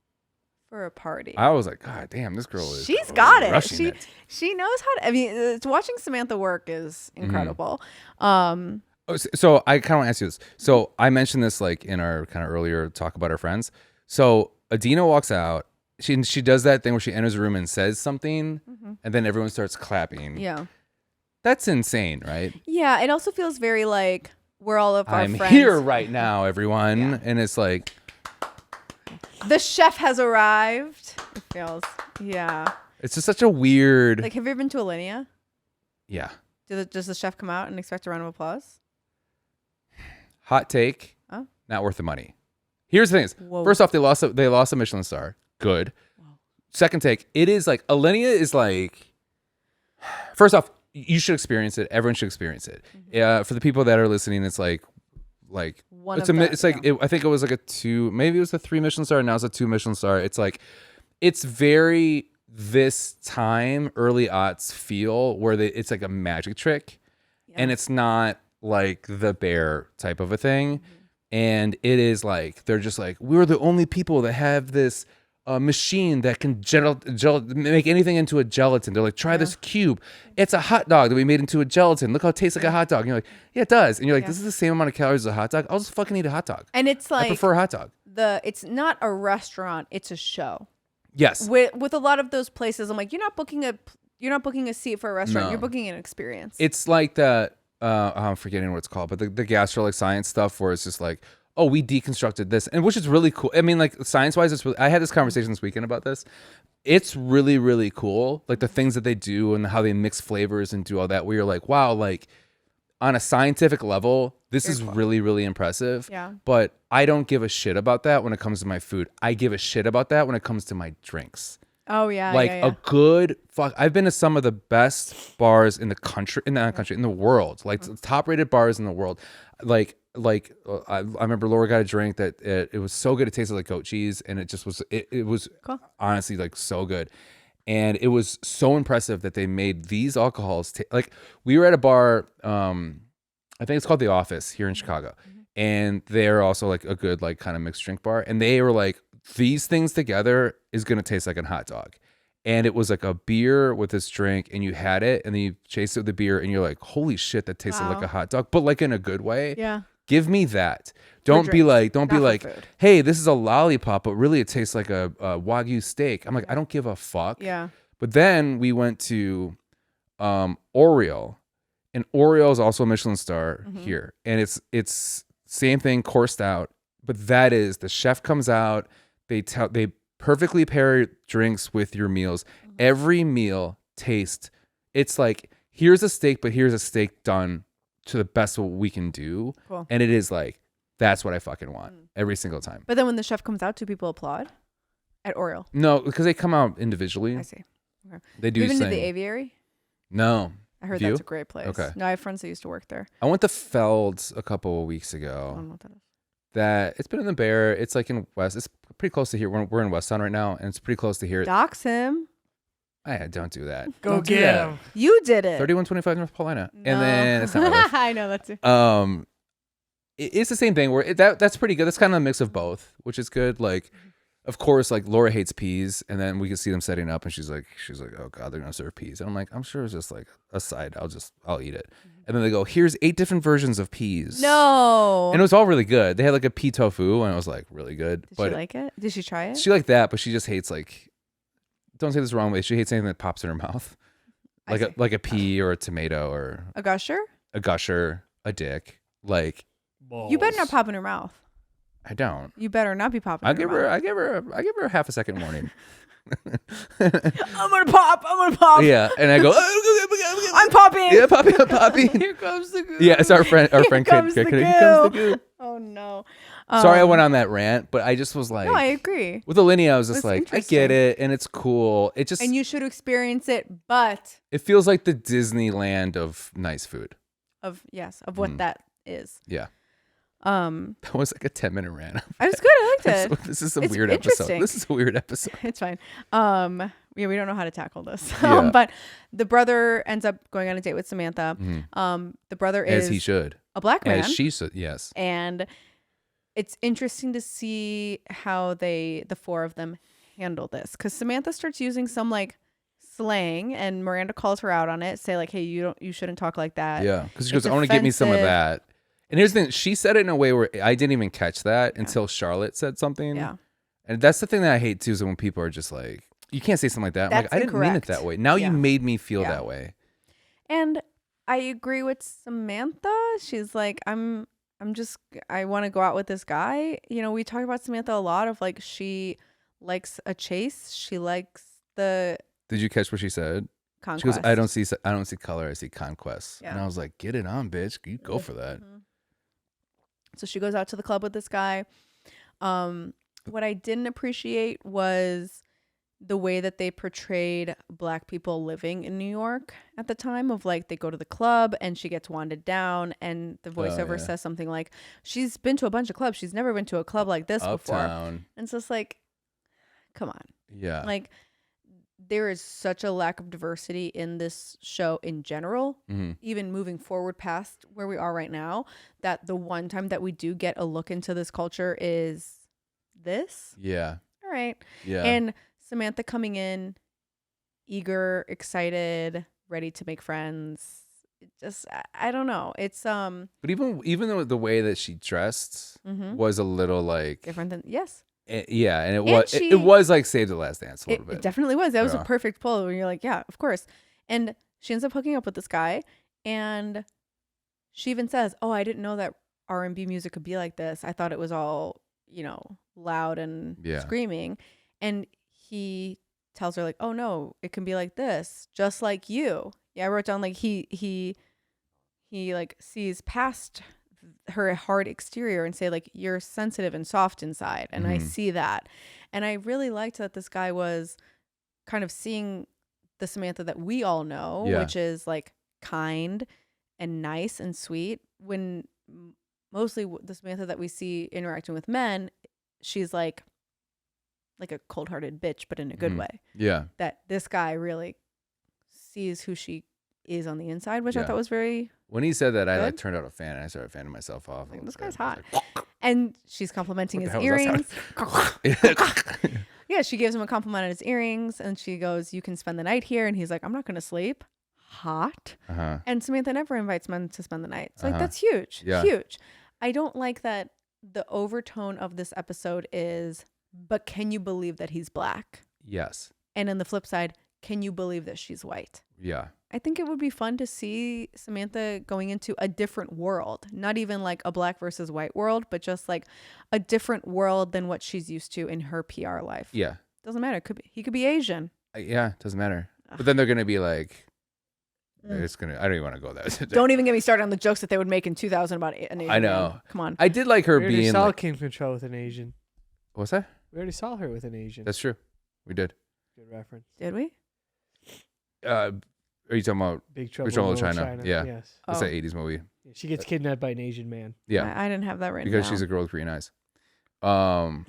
for a party. I was like, God damn, this girl is. She's got it. Rushing it. She knows how to. I mean, watching Samantha work is incredible. So I kind of want to ask you this. So I mentioned this like in our kind of earlier talk about our friends. So Adina walks out. She does that thing where she enters a room and says something, and then everyone starts clapping. Yeah. That's insane, right? Yeah. It also feels very like we're all of our I'm friends. here right now, everyone. Yeah. And it's like. The chef has arrived. It feels. Yeah. It's just such a weird. Like, have you ever been to Alinea? Yeah. Does the chef come out and expect a round of applause? Hot take. Oh. Not worth the money. Here's the thing is, first off, they lost a Michelin star. Good. Wow. Second take, it is like Alinea is like. First off, you should experience it. Everyone should experience it. For the people that are listening, it's like I think it was like a 2, maybe it was a 3 Michelin star, and now it's a 2 Michelin star. It's like, it's very this time early aughts feel where it's like a magic trick, and it's not like the Bear type of a thing, and it is like they're just like, we're the only people that have this machine that can make anything into a gelatin. They're like, try this cube. It's a hot dog that we made into a gelatin. Look how it tastes like a hot dog. And you're like, yeah, it does. And you're like, this is the same amount of calories as a hot dog. I'll just fucking eat a hot dog. And it's like, I prefer a hot dog. It's not a restaurant. It's a show. Yes. With a lot of those places, I'm like, you're not booking a seat for a restaurant. No. You're booking an experience. It's like that. I'm forgetting what it's called, but the gastro like science stuff where it's just like, oh, we deconstructed this, and which is really cool. I mean, like science-wise, it's really, I had this conversation this weekend about this. It's really, really cool, like the things that they do and how they mix flavors and do all that. Where you're like, wow, like on a scientific level, this is really, really impressive. Yeah. But I don't give a shit about that when it comes to my food. I give a shit about that when it comes to my drinks. Oh yeah, like yeah. a good fuck. I've been to some of the best bars in the world, like top-rated bars in the world. I remember Laura got a drink that it was so good, it tasted like goat cheese, and it just was it was cool. Honestly like so good, and it was so impressive that they made these alcohols. Like we were at a bar, I think it's called The Office here in Chicago, and they're also like a good like kind of mixed drink bar, and they were like, these things together is gonna taste like a hot dog. And it was like a beer with this drink, and you had it, and then you chased it with the beer, and you're like, holy shit, that tasted like a hot dog, but like in a good way. Yeah. Give me that. Don't be drinks, like, not for food. hey, this is a lollipop, but really it tastes like a Wagyu steak. I'm like, I don't give a fuck. Yeah. But then we went to Oriole, and Oriole is also a Michelin star here, and it's same thing, coursed out. But that is the chef comes out. They perfectly pair drinks with your meals. Every meal tastes. It's like, here's a steak, but here's a steak done to the best of what we can do. Cool. And it is like, that's what I fucking want every single time. But then when the chef comes out, do people applaud at Oriole? No, because they come out individually. I see. Okay. They do. Have you been to sing. the Aviary? No. I heard View? that's a great place. Okay. No, I have friends that used to work there. I went to Feld's a couple of weeks I ago. don't know what that is. That it's been in the Bear. It's like in West. It's pretty close to here. We're in West Town right now, and it's pretty close to here. Dox him. Don't do that. Go Don't do get that. him. You did it. 3125 North Paulina, No. and then it's not. Really. I know that too. It's the same thing. Where that's pretty good. That's kind of a mix of both, which is good. Like, of course, like Laura hates peas, and then we can see them setting up, and she's like, oh god, they're gonna serve peas, and I'm like, I'm sure it's just like a side. I'll eat it, and then they go, here's 8 different versions of peas. No. And it was all really good. They had like a pea tofu, and it was like really good. Did she like it? Did she try it? She liked that, but she just hates like. Don't say this the wrong way. She hates anything that pops in her mouth, like a pea or a tomato or A gusher? a gusher, a dick. Like You better not pop in her mouth. I don't. You better not be popping. I in her give her a half a second warning. I'm gonna pop. Yeah, and I go. I'm popping. Yeah, poppy. Here comes the goo. Yeah, it's our friend. Here comes the Here comes the goo. Oh no. Sorry, I went on that rant, but I just was like, No, I agree. with Alinea, I was just It's like, I interesting. get it, and it's cool. It just And you should experience it, but it feels like the Disneyland of nice food. of what that is. Yeah, Um, that was like a 10-minute rant. it was good. I liked it. This is a It's weird episode. interesting. This is a weird episode. It's fine. Yeah, we don't know how to tackle this. Yeah. But the brother ends up going on a date with Samantha. The brother As is he should. a black man. As she should. Yes. And it's interesting to see how the four of them handle this, because Samantha starts using some like slang, and Miranda calls her out on it, say like, hey, you shouldn't talk like that. Yeah, because she It's goes, I want to get me some of offensive. that. And here's the thing, she said it in a way where I didn't even catch that until Charlotte said something. Yeah. And that's the thing that I hate too, is when people are just like, you can't say something like that. I'm like, That's I didn't mean it incorrect. that way. Now Yeah. you made me feel Yeah. that way. And I agree with Samantha. She's like, I want to go out with this guy. You know, we talk about Samantha a lot of like, she likes a chase. She likes the Did you catch what she said? conquest. She goes, I don't see color, I see conquest. Yeah. And I was like, get it on, bitch. You go for that. So she goes out to the club with this guy. What I didn't appreciate was the way that they portrayed black people living in New York at the time, of like, they go to the club and she gets wanded down, and the voiceover says something like, she's been to a bunch of clubs, she's never been to a club like this before. Uptown. And so it's like, come on. Yeah. Like, there is such a lack of diversity in this show in general, even moving forward past where we are right now, that the one time that we do get a look into this culture is this. Yeah. All right. Yeah. And Samantha coming in, eager, excited, ready to make friends. It just, I don't know. It's But even though the way that she dressed was a little like different than, yes. Yeah, and And it was like Save the Last Dance a little bit. It definitely was. That was Yeah. a perfect pull where you're like, yeah, of course. And she ends up hooking up with this guy, and she even says, oh, I didn't know that R&B music could be like this. I thought it was all, loud and screaming. And he tells her like, oh no, it can be like this, just like you. Yeah, I wrote down like he like sees past her hard exterior and say like, you're sensitive and soft inside, and I see that. And I really liked that this guy was kind of seeing the Samantha that we all know, which is like kind and nice and sweet, when mostly the Samantha that we see interacting with men, she's like a cold-hearted bitch, but in a good way. Yeah. That this guy really sees who she is on the inside, which I thought was very. When he said that, I like good. turned out a fan, and I started fanning myself off. Like, I was this guy's I was hot. And she's complimenting What his the hell was that earrings. Yeah, she gives him a compliment on his earrings, and she goes, you can spend the night here. And he's like, I'm not going to sleep. Hot. Uh-huh. And Samantha never invites men to spend the night. So like, that's huge. Yeah. Huge. I don't like that the overtone of this episode is, but can you believe that he's black? Yes. And on the flip side, can you believe that she's white? Yeah. I think it would be fun to see Samantha going into a different world, not even like a black versus white world, but just like a different world than what she's used to in her PR life. Yeah. Doesn't matter. He could be Asian. Yeah, doesn't matter. But then they're gonna be like, it's gonna. I don't even want to go there. Don't even get me started on the jokes that they would make in 2000 about an Asian. I know. Man. Come on. I did like her We already being. saw Like, Kim Control with an Asian. what's that? We already saw her with an Asian. That's true. We did. Good reference. Did we? Are you talking about Big Trouble, Trouble in in Little China? Yeah. Yes. what's Oh. that 80s movie? Yeah, she gets kidnapped by an Asian man. Yeah, I didn't have that written because down. she's a girl with green eyes. So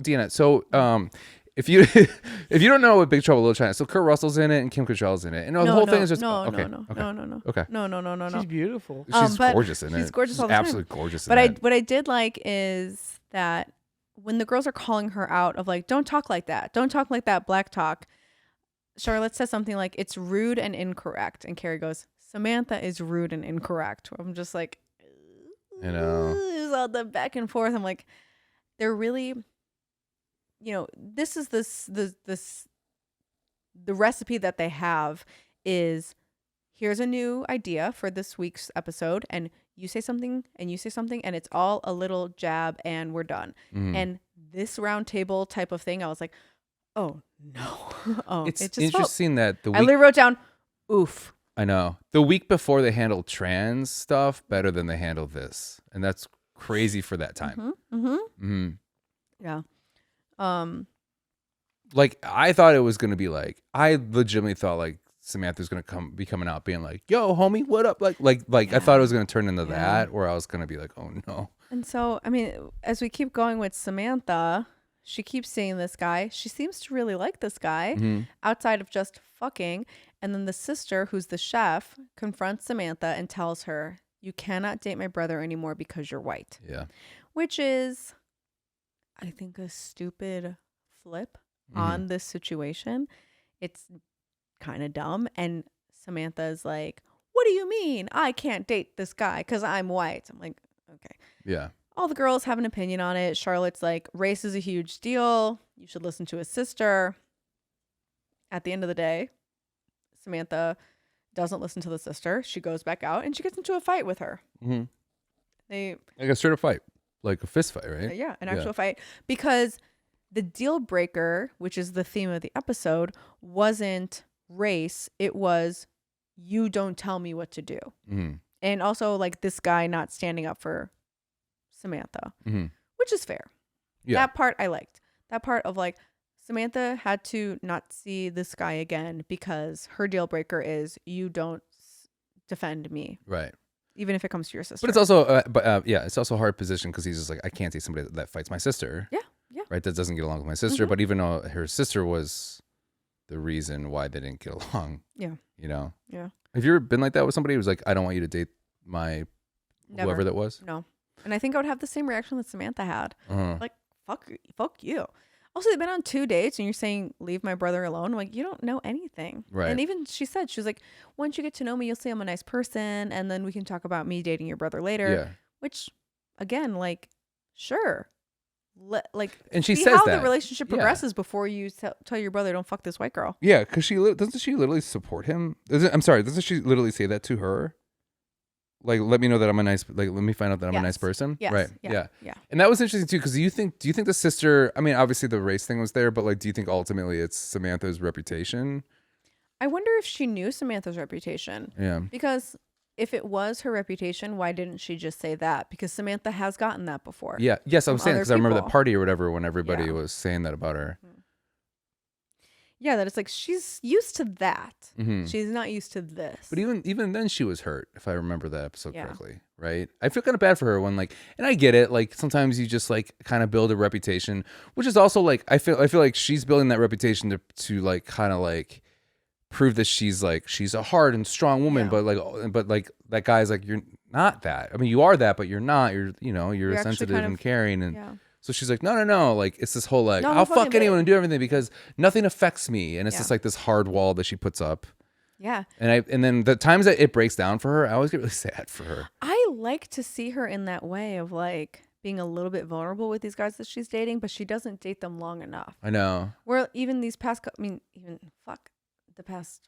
Deanna, if you if you don't know what Big Trouble in Little China, so Kurt Russell's in it and Kim Cattrall's in it, and the whole thing is just no. okay. No. Okay. No. She's beautiful. She's but gorgeous in it. she's gorgeous all the time. Absolutely gorgeous. But in what I did like is that when the girls are calling her out of like, don't talk like that, black talk, Charlotte says something like, it's rude and incorrect, and Carrie goes, Samantha is rude and incorrect. I'm just like, You know. there's all the back and forth. I'm like, they're really, this is the recipe that they have is, here's a new idea for this week's episode, and you say something and you say something, and it's all a little jab and we're done. And this round table type of thing, I was like, oh no. It's it just interesting that the I week literally wrote down, oof. I know the week before they handled trans stuff better than they handled this, and that's crazy for that time. Yeah. Like I thought it was gonna be like I legitimately thought like Samantha's gonna be coming out being like, "Yo, homie, what up?" Like I thought it was gonna turn into that, where I was gonna be like, "Oh no." And so, I mean, as we keep going with Samantha, she keeps seeing this guy. She seems to really like this guy outside of just fucking. And then the sister, who's the chef, confronts Samantha and tells her, you cannot date my brother anymore because you're white. Yeah. Which is, I think, a stupid flip on this situation. It's kind of dumb. And Samantha's like, what do you mean I can't date this guy because I'm white? I'm like, okay. Yeah. All the girls have an opinion on it. Charlotte's like, race is a huge deal. You should listen to his sister. At the end of the day, Samantha doesn't listen to the sister. She goes back out and she gets into a fight with her. They like a straight up fight, like a fist fight, right? Yeah, an actual fight. Because the deal breaker, which is the theme of the episode, wasn't race. It was, you don't tell me what to do. And also like this guy not standing up for Samantha, which is fair. Yeah. That part I liked. That part of like, Samantha had to not see this guy again because her deal breaker is you don't defend me. Right. Even if it comes to your sister. But it's also, it's also a hard position because he's just like, I can't see somebody that fights my sister. Yeah. Right. That doesn't get along with my sister. But even though her sister was the reason why they didn't get along. Yeah. Yeah. Have you ever been like that with somebody who was like, I don't want you to date my whoever that was? No. And I think I would have the same reaction that Samantha had. Like, fuck you. Also, they've been on 2 dates and you're saying, leave my brother alone. I'm like, you don't know anything. Right. And even she said, she was like, once you get to know me, you'll see I'm a nice person. And then we can talk about me dating your brother later. Yeah. Which, again, sure. And she see says how that. the relationship progresses before you tell your brother, don't fuck this white girl. Yeah, because doesn't she literally support him? Doesn't she literally say that to her? Like, let me know that I'm a nice, like, let me find out that I'm a nice person. Yes. Right. Yeah. And that was interesting too, because do you think the sister, I mean, obviously the race thing was there, but like, do you think ultimately it's Samantha's reputation? I wonder if she knew Samantha's reputation. Yeah. Because if it was her reputation, why didn't she just say that? Because Samantha has gotten that before. Yeah. Yes, I'm saying, other because I remember people. that party or whatever when everybody was saying that about her. Yeah, that it's like she's used to that. She's not used to this. But even then she was hurt, if I remember that episode correctly, right? I feel kind of bad for her when like, and I get it, like sometimes you just like kind of build a reputation, which is also like I feel like she's building that reputation to like kind of like prove that she's a hard and strong woman, but like that guy's like, you're not that. I mean, you are that, but you're not. You're sensitive and caring and. So she's like, no. Like, it's this whole, like, I'll fuck anyone and do everything because nothing affects me. And it's just like this hard wall that she puts up. Yeah. And then the times that it breaks down for her, I always get really sad for her. I like to see her in that way of like being a little bit vulnerable with these guys that she's dating, but she doesn't date them long enough. I know. Where even these past, the past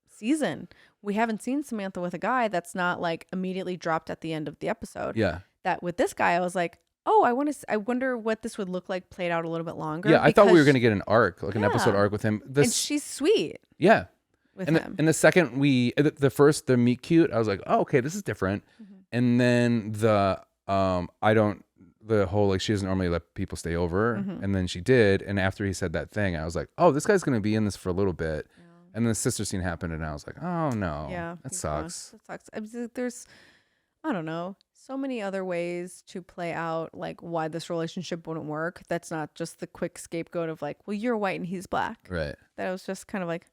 season, we haven't seen Samantha with a guy that's not like immediately dropped at the end of the episode. Yeah. That with this guy, I was like, oh, I wonder what this would look like played out a little bit longer. Yeah, I thought we were going to get an arc, like an episode arc with him. And she's sweet. Yeah. With and him. And the second the meet cute, I was like, oh, okay, this is different. Mm-hmm. And then the whole like she doesn't normally let people stay over, and then she did. And after he said that thing, I was like, oh, this guy's going to be in this for a little bit. Yeah. And then the sister scene happened, and I was like, oh no, that sucks. That sucks. I mean, there's, I don't know, so many other ways to play out like why this relationship wouldn't work. That's not just the quick scapegoat of like, well, you're white and he's black. Right. That was just kind of like,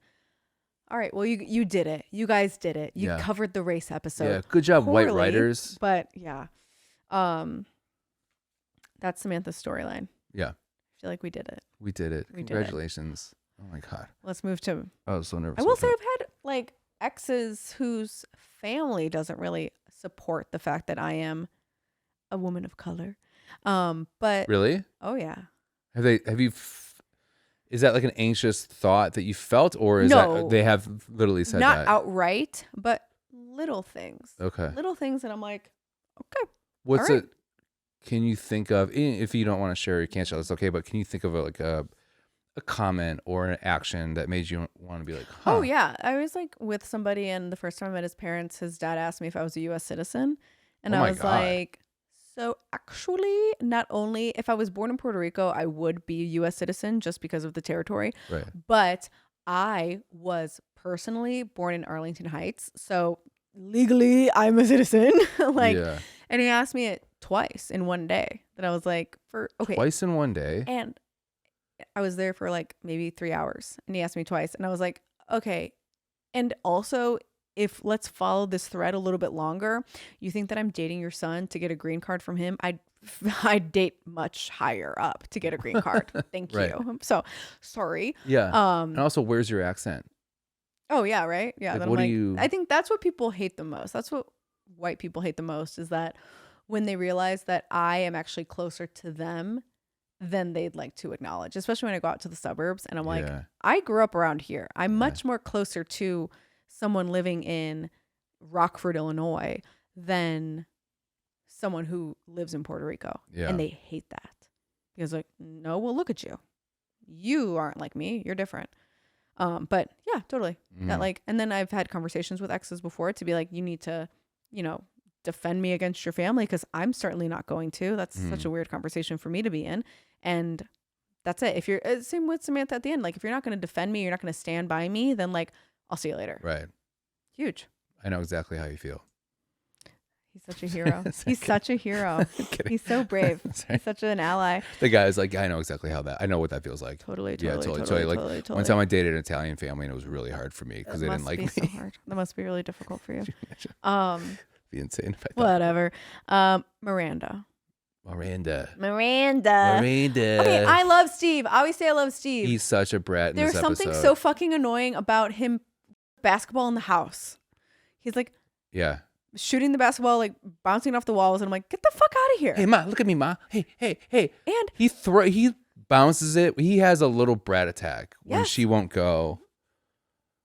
all right, well, you did it. You guys did it. You covered the race episode. Yeah, good job, poorly, white writers. But yeah, that's Samantha's storyline. Yeah. I feel like we did it. We did it. Congratulations. Oh my God. Let's move to. I was so nervous. I will say I've had like exes whose family doesn't really support the fact that I am a woman of color. But really? Oh yeah. Is that like an anxious thought that you felt, or is that they have literally said not that? Not outright, but little things. Okay. Little things that I'm like, okay. What's it? Can you think of, if you don't want to share, you can't share, that's okay, but can you think of a comment or an action that made you want to be like, huh? Oh yeah. I was like with somebody, and the first time I met his parents, his dad asked me if I was a US citizen. And I was like, so actually, not only if I was born in Puerto Rico, I would be a US citizen just because of the territory. Right. But I was personally born in Arlington Heights. So legally I'm a citizen. And he asked me it twice in one day. That I was like, twice in one day. And I was there for like maybe 3 hours, and he asked me twice, and I was like, okay. And also, if let's follow this thread a little bit longer, you think that I'm dating your son to get a green card from him? I'd date much higher up to get a green card. Thank you. So sorry. Yeah. And also, where's your accent? Oh yeah, right. Yeah. Like, I think that's what people hate the most. That's what white people hate the most, is that when they realize that I am actually closer to them than they'd like to acknowledge, especially when I go out to the suburbs and I'm like, I grew up around here. I'm much more closer to someone living in Rockford, Illinois than someone who lives in Puerto Rico. Yeah. And they hate that because like, no, well, look at you. You aren't like me. You're different. But yeah, totally. That like, and then I've had conversations with exes before to be like, you need to, defend me against your family, because I'm certainly not going to. That's such a weird conversation for me to be in. And that's it. If you're same with Samantha at the end, like if you're not going to defend me, you're not going to stand by me, then like I'll see you later. Right. Huge. I know exactly how you feel. He's such a hero. He's such a hero. He's so brave. He's such an ally. The guy's like, I know exactly how I know what that feels like. Totally. Like one time I dated an Italian family, and it was really hard for me because they didn't like me. So hard. That must be really difficult for you. Be insane if I thought. Whatever. Miranda. Okay, I love Steve. I always say I love Steve. He's such a brat in this episode. There's something so fucking annoying about him basketball in the house. He's like, shooting the basketball, like bouncing off the walls, and I'm like, get the fuck out of here. Hey ma, look at me, ma. Hey. And he bounces it. He has a little brat attack when she won't go.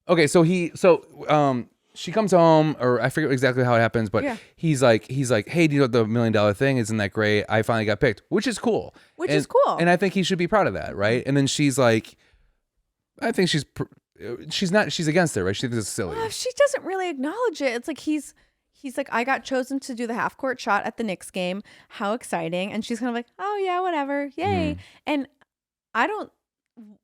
Okay, so she comes home, or I forget exactly how it happens, but he's like, hey, do you know the $1 million thing? Isn't that great? I finally got picked, which is cool. And I think he should be proud of that, right? And then she's like, I think she's against it, right? She thinks it's silly. Well, she doesn't really acknowledge it. It's like he's like, I got chosen to do the half court shot at the Knicks game. How exciting. And she's kind of like, oh yeah, whatever. Yay. And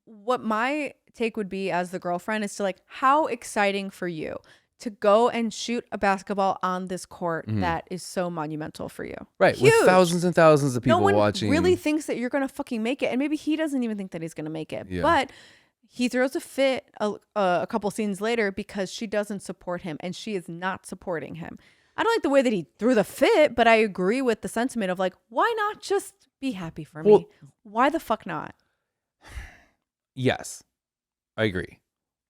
what my take would be as the girlfriend is to like, how exciting for you to go and shoot a basketball on this court that is so monumental for you. Right. Huge. With thousands and thousands of people watching. No one really thinks that you're going to fucking make it. And maybe he doesn't even think that he's going to make it. Yeah. But he throws a fit a couple scenes later because she doesn't support him, and she is not supporting him. I don't like the way that he threw the fit, but I agree with the sentiment of like, why not just be happy for me? Why the fuck not? Yes, I agree.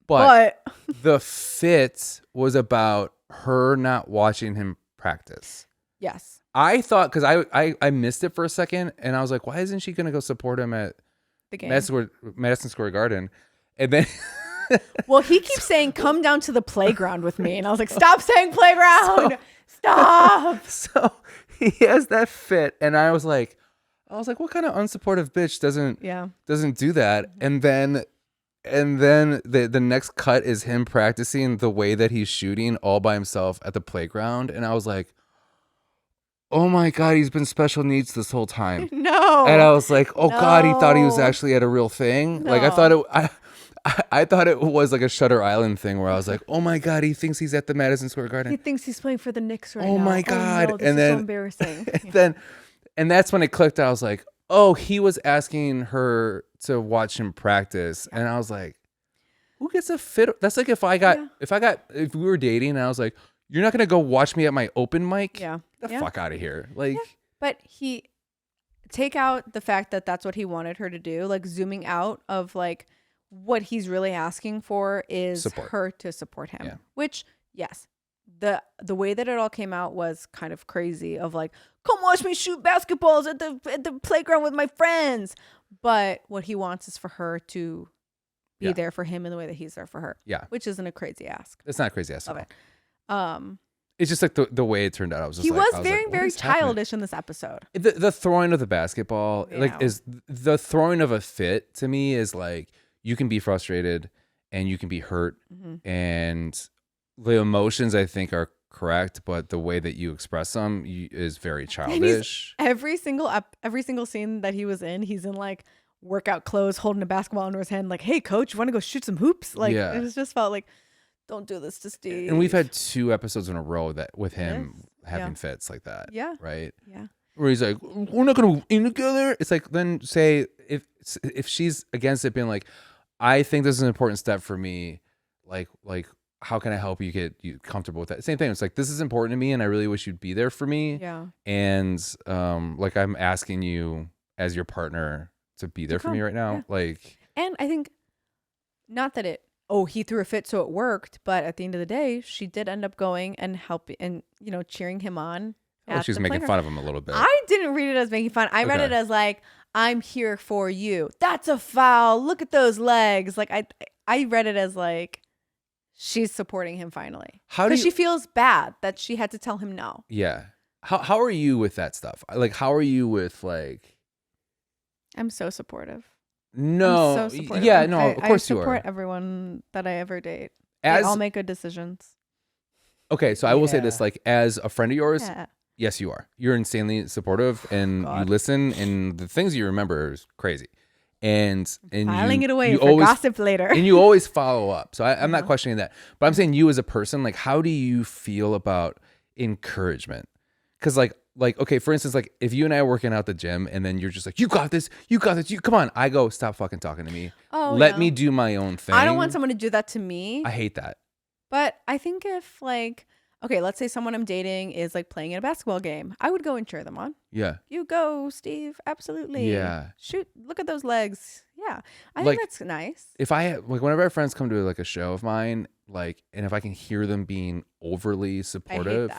But the fit was about her not watching him practice. Yes. I thought, because I missed it for a second, and I was like, why isn't she going to go support him at The game. Madison Square Garden? And then Well, he keeps saying, come down to the playground with me. And I was like, stop saying playground. Stop. so he has that fit, and I was like, what kind of unsupportive bitch doesn't do that? And then the next cut is him practicing the way that he's shooting all by himself at the playground, and I was like, oh my God, he's been special needs this whole time. No. And I was like, oh God, he thought he was actually at a real thing. No. Like I thought it was like a Shutter Island thing where I was like, oh my God, he thinks he's at the Madison Square Garden. He thinks he's playing for the Knicks right now. Oh my God. Oh, no, this and is then so embarrassing. and that's when it clicked. I was like, oh, he was asking her to watch him practice. And I was like, who gets a fit? That's like if we were dating and I was like, you're not going to go watch me at my open mic? Yeah. Get the fuck out of here. Like, But take out the fact that that's what he wanted her to do, like zooming out of like what he's really asking for is her to support him. Yeah. Which, yes, the way that it all came out was kind of crazy of like, come watch me shoot basketballs at the playground with my friends. But what he wants is for her to be there for him in the way that he's there for her. Yeah. Which isn't a crazy ask. It's not a crazy ask. Of it. It's just like the way it turned out. I was just he like, was very, very childish in this episode. The throwing of the basketball, like, is the throwing of a fit to me is like, you can be frustrated and you can be hurt, and the emotions I think are correct, but the way that you express them is very childish. Every single scene that he was in, he's in like workout clothes, holding a basketball under his hand, like, "Hey, coach, you want to go shoot some hoops?" Like, it just felt like, don't do this to Steve. And we've had 2 episodes in a row that with him having fits like that. Yeah. Right. Yeah. Where he's like, we're not gonna in together. It's like, then say if she's against it, being like, I think this is an important step for me. Like how can I help you get you comfortable with that? Same thing. It's like, this is important to me, and I really wish you'd be there for me. Yeah. And like, I'm asking you as your partner to be there for me right now. Yeah. Like, and I think not that he threw a fit so it worked, but at the end of the day, she did end up going and helping and cheering him on. She was making fun of him a little bit. I didn't read it as making fun. I read it as like, I'm here for you. That's a foul. Look at those legs. Like I read it as like, she's supporting him finally. Because she feels bad that she had to tell him no. Yeah. How are you with that stuff? Like, how are you with like? I'm so supportive. No. I'm so supportive. Yeah. No. Of course you are. I support everyone that I ever date. They all make good decisions. Okay, so I will say this, like, as a friend of yours, yes, you are. You're insanely supportive, and you listen, and the things you remember is crazy. And filing it away for gossip later. And you always follow up. So I'm not questioning that. But I'm saying, you as a person, like, how do you feel about encouragement? Because like, okay, for instance, like, if you and I are working out at the gym, and then you're just like, you got this, come on. I go, stop fucking talking to me. Let me do my own thing. I don't want someone to do that to me. I hate that. But I think if like, okay, let's say someone I'm dating is like playing in a basketball game, I would go and cheer them on. Yeah. You go, Steve. Absolutely. Yeah. Shoot. Look at those legs. Yeah. I think that's nice. If whenever our friends come to like a show of mine, like, and if I can hear them being overly supportive,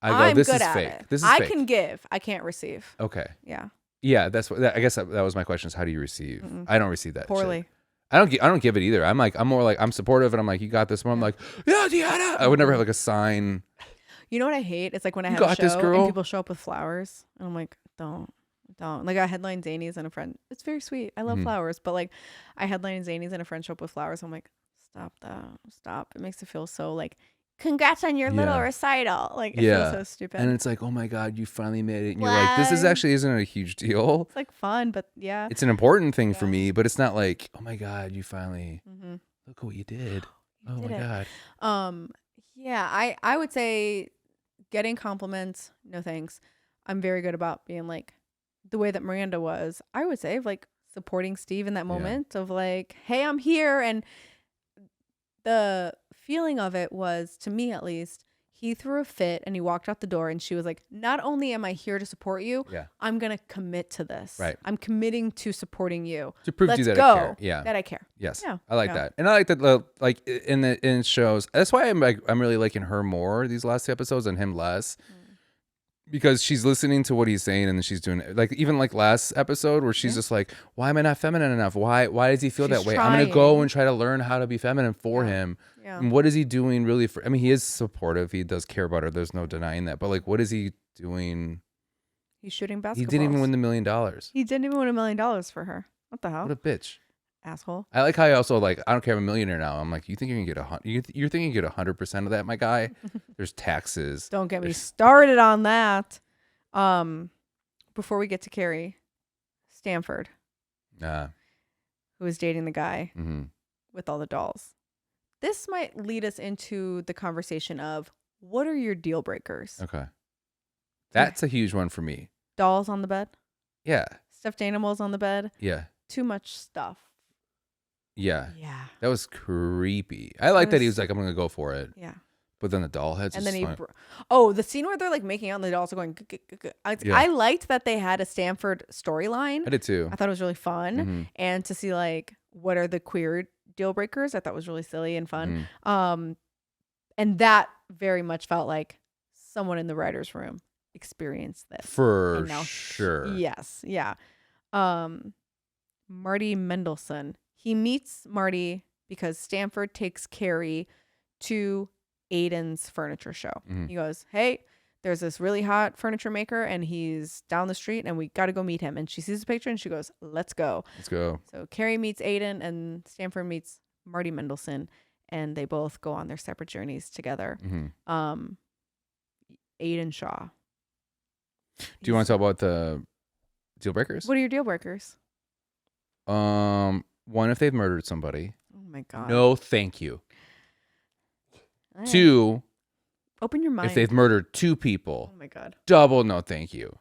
I go, this is fake. This is fake. I can give. I can't receive. Okay. Yeah. Yeah. I guess that was my question, is how do you receive? I don't receive that poorly. Shit. I don't give it either. I'm more like, I'm supportive, and I'm like, you got this. I'm like, yeah, Deanna. I would never have like a sign. You know what I hate? It's like when I have a show and people show up with flowers, and I'm like, don't. Like, I headline Zanies and a friend. It's very sweet. I love flowers, but like, I headline Zanies and a friend show up with flowers. I'm like, stop that. Stop. It makes it feel so like, congrats on your little recital. Like, it feels so stupid. And it's like, oh my God, you finally made it. And you're like, this isn't a huge deal. It's like fun, but yeah. It's an important thing for me, but it's not like, oh my God, you finally, look at what you did. Oh my God. Yeah, I would say getting compliments, no thanks. I'm very good about being like, the way that Miranda was, I would say, like, supporting Steve in that moment of like, hey, I'm here. And the feeling of it was, to me at least, he threw a fit and he walked out the door, and she was like, not only am I here to support you, I'm going to commit to this. Right. I'm committing to supporting you. To prove to you that I care. Yeah. That I care. Yes. Yeah. I like that. And I like that, like, in shows. That's why I'm really liking her more these last 2 episodes and him less. because she's listening to what he's saying and then she's doing it. Like even like last episode where she's just like, why am I not feminine enough? Why does he feel She's that way? I'm gonna go and try to learn how to be feminine for him. Yeah. And what is he doing really for? I mean, he is supportive. He does care about her. There's no denying that. But like, what is he doing? He's shooting basketballs. He didn't even win the $1 million. He didn't even win $1 million for her. What the hell? What a bitch. Asshole. I like how he also like, I don't care, I'm a millionaire now. I'm like, you think you can get you're thinking you get 100% of that, my guy? There's taxes. Don't get me started on that. Before we get to Carrie, Stanford, who is dating the guy with all the dolls. This might lead us into the conversation of what are your deal breakers? Okay. That's a huge one for me. Dolls on the bed? Yeah. Stuffed animals on the bed? Yeah. Too much stuff. Yeah. Yeah. That was creepy. I like that he was like, I'm going to go for it. Yeah. But then the doll heads. And then the scene where they're like making out and the dolls are going. I liked that they had a Stanford storyline. I did too. I thought it was really fun. And to see like, what are the queer deal breakers? I thought was really silly and fun. And that very much felt like someone in the writer's room experienced this. For sure. Yes. Yeah. Marty Mendelsohn. He meets Marty because Stanford takes Carrie to Aiden's furniture show. He goes, hey, there's this really hot furniture maker and he's down the street and we got to go meet him. And she sees the picture and she goes, let's go. Let's go. So Carrie meets Aiden and Stanford meets Marty Mendelsohn and they both go on their separate journeys together. Aiden Shaw. Do you want to talk about the deal breakers? What are your deal breakers? One, if they've murdered somebody. Oh my God. No, thank you. Right. 2, open your mind. if they've murdered 2 people. Oh my God. Double no, thank you.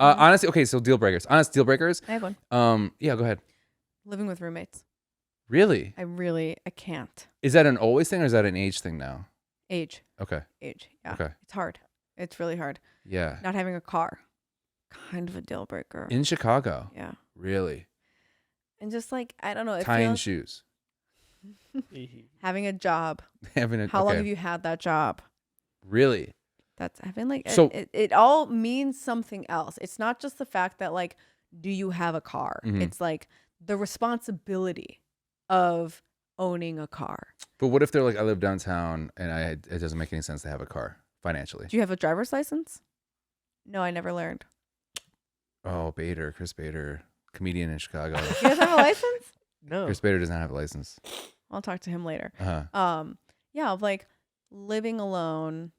Honestly, okay, so deal breakers. Honest deal breakers. I have one. Yeah, go ahead. Living with roommates. Really? I can't. Is that an always thing or is that an age thing now? Age. Okay. Age. Yeah. Okay. It's hard. It's really hard. Yeah. Not having a car. Kind of a deal breaker. In Chicago. Yeah. Really? And just like, I don't know. Tying shoes. Having a job. How long have you had that job? Really? That's having like, so, it all means something else. It's not just the fact that like, do you have a car? It's like the responsibility of owning a car. But what if they're like, I live downtown and it doesn't make any sense to have a car financially? Do you have a driver's license? No, I never learned. Oh, Chris Bader, comedian in Chicago. He doesn't have a license? No. Chris Bader does not have a license. I'll talk to him later. Uh-huh. Yeah, of like living alone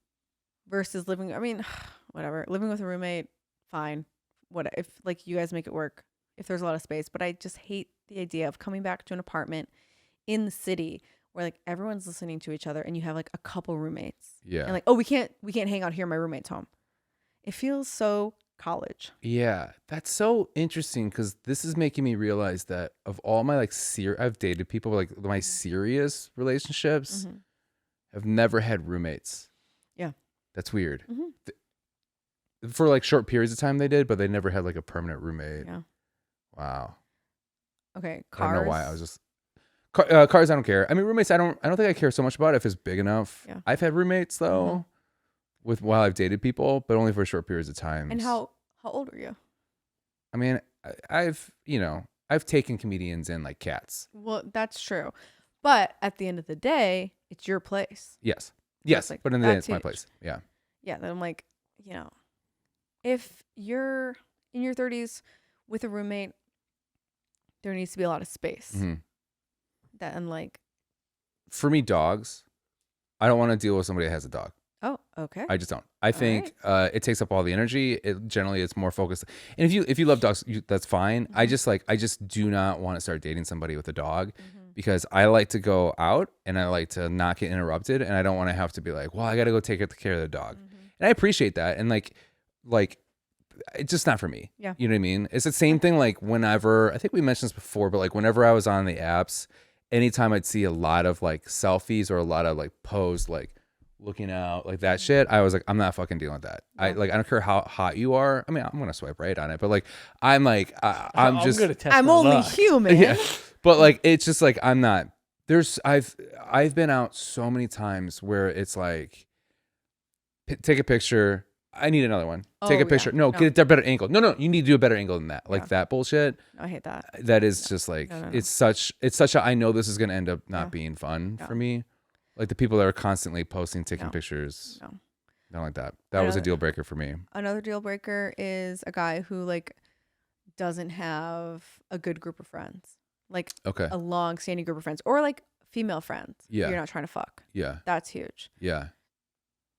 versus living, I mean, whatever. Living with a roommate, fine. What if like you guys make it work if there's a lot of space, but I just hate the idea of coming back to an apartment in the city where like everyone's listening to each other and you have like a couple roommates. Yeah. And like, oh, we can't hang out here. My roommate's home. It feels so college. Yeah, that's so interesting because this is making me realize that of all my like I've dated people like my serious relationships have never had roommates. Yeah, that's weird. For like short periods of time they did, but they never had like a permanent roommate. Yeah. Wow. Okay. Cars. I don't know why. I was just cars. I don't care. I mean, roommates. I don't think I care so much about it if it's big enough. Yeah. I've had roommates though. While I've dated people, but only for short periods of time. And how old were you? I mean, I've taken comedians in like cats. Well, that's true. But at the end of the day, it's your place. Yes. Like, but in the end, it's my place. Yeah. Yeah. Then I'm like, if you're in your 30s with a roommate, there needs to be a lot of space. That and like. For me, dogs. I don't want to deal with somebody that has a dog. Oh, okay. I just don't. I think it takes up all the energy. It's more focused. And if you love dogs, that's fine. I just do not want to start dating somebody with a dog because I like to go out and I like to not get interrupted and I don't want to have to be like, well, I got to go take care of the dog. And I appreciate that. And like it's just not for me. Yeah. You know what I mean? It's the same thing. Like whenever, I think we mentioned this before, but like whenever I was on the apps, anytime I'd see a lot of like selfies or a lot of like posts, like looking out like that shit, I was like, I'm not fucking dealing with that. Yeah. I don't care how hot you are. I mean, I'm gonna swipe right on it, but like I'm only human. Yeah. But like it's just like I'm not. I've been out so many times where it's like take a picture, I need another one. Take Oh, a picture. yeah. No, No. get a better angle. No, you need to do a better angle than that. Like that bullshit. I hate that. That is just like No. it's such a I know this is gonna end up not No. being fun No. for me. Like the people that are constantly posting, taking No. pictures. No. Not like that. That was a deal breaker for me. Another deal breaker is a guy who like doesn't have a good group of friends, like Okay. a long-standing group of friends, or like female friends. Yeah. You're not trying to fuck. Yeah. That's huge. Yeah.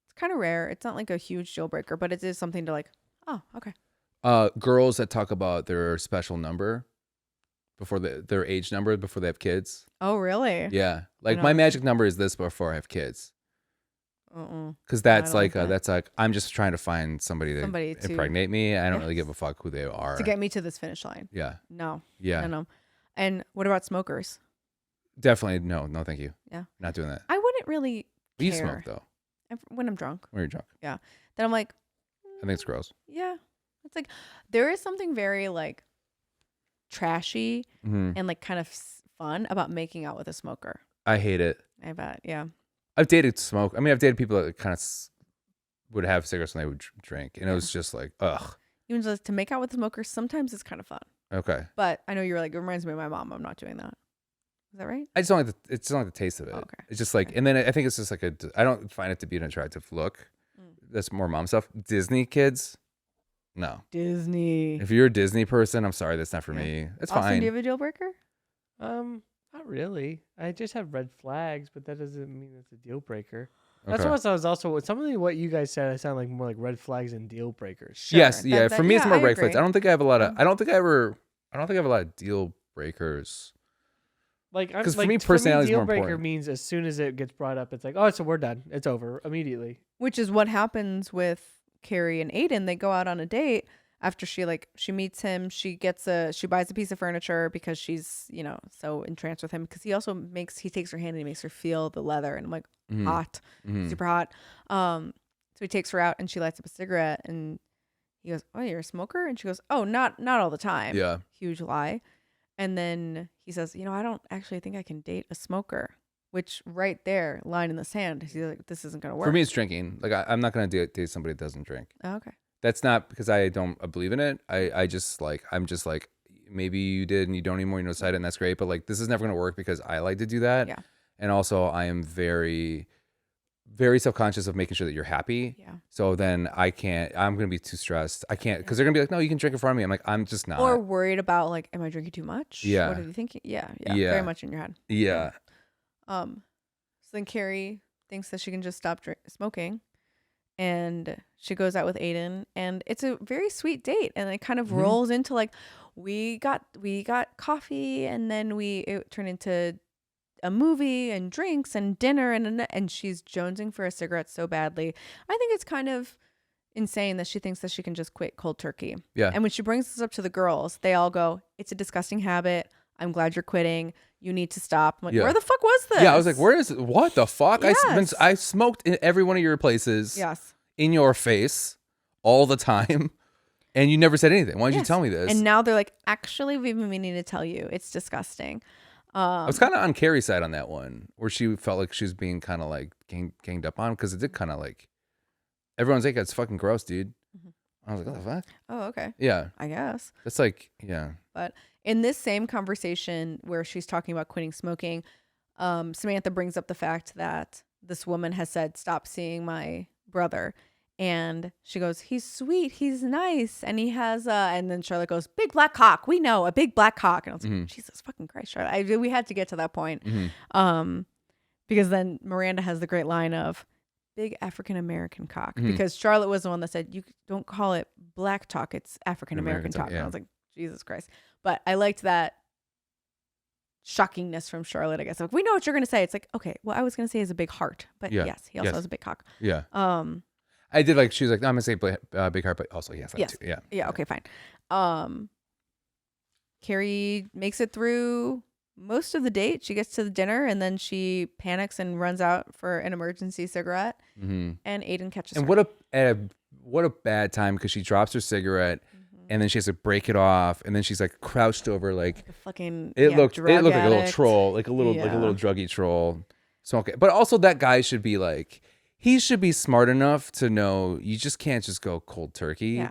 It's kind of rare. It's not like a huge deal breaker, but it is something to like. Oh, okay. Girls that talk about their special number before their age number before they have kids. Oh, really? Yeah. Like know. my magic number is this before I have kids. Because that's I don't like that. that's like I'm just trying to find somebody to impregnate me. I don't really give a fuck who they are. To get me to this finish line. Yeah. No. Yeah. No. And what about smokers? Definitely no, thank you. Yeah. Not doing that. I wouldn't really care. You smoke though. When I'm drunk. When you're drunk. Yeah. Then I'm like, I think it's gross. yeah. It's like there is something very like trashy and like kind of fun about making out with a smoker. I hate it. I bet. Yeah. I've dated smoke. I mean, I've dated people that kind of would have cigarettes when they would drink, and it was just like, ugh. Even just to make out with a smoker, sometimes it's kind of fun. Okay. But I know you were like, it reminds me of my mom. I'm not doing that. Is that right? I just don't like it's not the taste of it. Oh, okay. It's just like, and then I think it's just like I don't find it to be an attractive look. That's more mom stuff. Disney kids, no. Disney. If you're a Disney person, I'm sorry, that's not for me. It's Austin, fine. do you have a deal breaker? Not really. I just have red flags, but that doesn't mean it's a deal breaker. Okay. That's what I was also some of what you guys said. I sound like more like red flags and deal breakers. Sure. Yes, yeah. For me, it's more I red flags. agree. I don't think I have a lot of. I don't think I have a lot of deal breakers. Like, 'Cause for me, personality is deal more breaker important. means as soon as it gets brought up, it's like, oh, so we're done. It's over immediately. Which is what happens with Carrie and Aiden. They go out on a date after she meets him. She buys a piece of furniture because she's, so entranced with him, because he takes her hand and he makes her feel the leather, and I'm like, hot, super hot. So he takes her out and she lights up a cigarette and he goes, oh, you're a smoker? And she goes, oh, not all the time. Yeah. Huge lie. And then he says, I don't actually think I can date a smoker, which right there, line in the sand. He's like, this isn't going to work. For me, it's drinking. Like I'm not gonna date somebody that doesn't drink. Oh, okay. That's not because I don't believe in it. I'm just like maybe you did and you don't anymore. You decide it, and that's great. But like this is never gonna work because I like to do that. Yeah. And also I am very, very self-conscious of making sure that you're happy. Yeah. So then I'm gonna be too stressed. I can't, because they're gonna be like, no, you can drink in front of me. I'm like, I'm just not. Or worried about like, am I drinking too much? Yeah. What are you thinking? Yeah. Yeah. Very much in your head. Yeah. So then Carrie thinks that she can just stop smoking, and she goes out with Aiden, and it's a very sweet date, and it kind of rolls into like, we got coffee, and then it turned into a movie and drinks and dinner, and she's jonesing for a cigarette so badly. I think it's kind of insane that she thinks that she can just quit cold turkey. Yeah. And when she brings this up to the girls, they all go, it's a disgusting habit. I'm glad you're quitting. You need to stop. I'm like, Yeah. where the fuck was this? Yeah. I was like, where is it? What the fuck? Yes. I smoked in every one of your places. Yes. In your face all the time. And you never said anything. Why didn't you Yes. tell me this? And now they're like, actually, we've been meaning to tell you. It's disgusting. I was kind of on Carrie's side on that one, where she felt like she was being kind of like ganged up on, because it did kind of like, everyone's like, it's fucking gross, dude. I was like, what the fuck? Oh, okay. Yeah. I guess. That's like, yeah. But in this same conversation where she's talking about quitting smoking, Samantha brings up the fact that this woman has said, stop seeing my brother. And she goes, he's sweet, he's nice, and he has and then Charlotte goes, big black cock. We know, a big black cock. And I was like, Jesus fucking Christ, Charlotte. We had to get to that point. Because then Miranda has the great line of big African American cock. Because Charlotte was the one that said, you don't call it black talk, it's African American talk. Yeah. And I was like, Jesus Christ. But I liked that shockingness from Charlotte, I guess. Like, we know what you're gonna say. It's like, okay, well, I was gonna say is a big heart, but yes, he also has a big cock. Yeah. I did like, she was like, no, I'm gonna say big heart, but also yes, Yes. too. Yeah. Yeah, okay, fine. Carrie makes it through most of the date. She gets to the dinner, and then she panics and runs out for an emergency cigarette. And Aiden catches her. And what a bad time, because she drops her cigarette, and then she has to break it off, and then she's like crouched over like the fucking it looked like a little addict. troll, like a little druggy troll. So okay, but also that guy should be like, he should be smart enough to know you just can't just go cold turkey.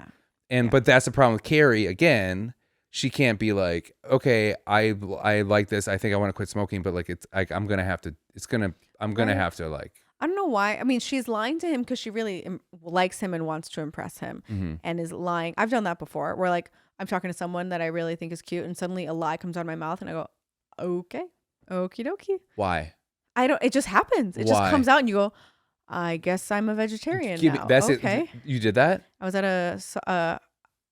Yeah. But that's the problem with Carrie again. She can't be like, okay, I like this. I think I want to quit smoking, but like I'm gonna have to. I'm gonna have to like. I don't know why. I mean, she's lying to him because she really likes him and wants to impress him, and is lying. I've done that before, where like I'm talking to someone that I really think is cute, and suddenly a lie comes out of my mouth, and I go, okay, okie dokie. Why? I don't. It just happens. It just comes out, and you go, I guess I'm a vegetarian now. That's okay. it. You did that? I was at a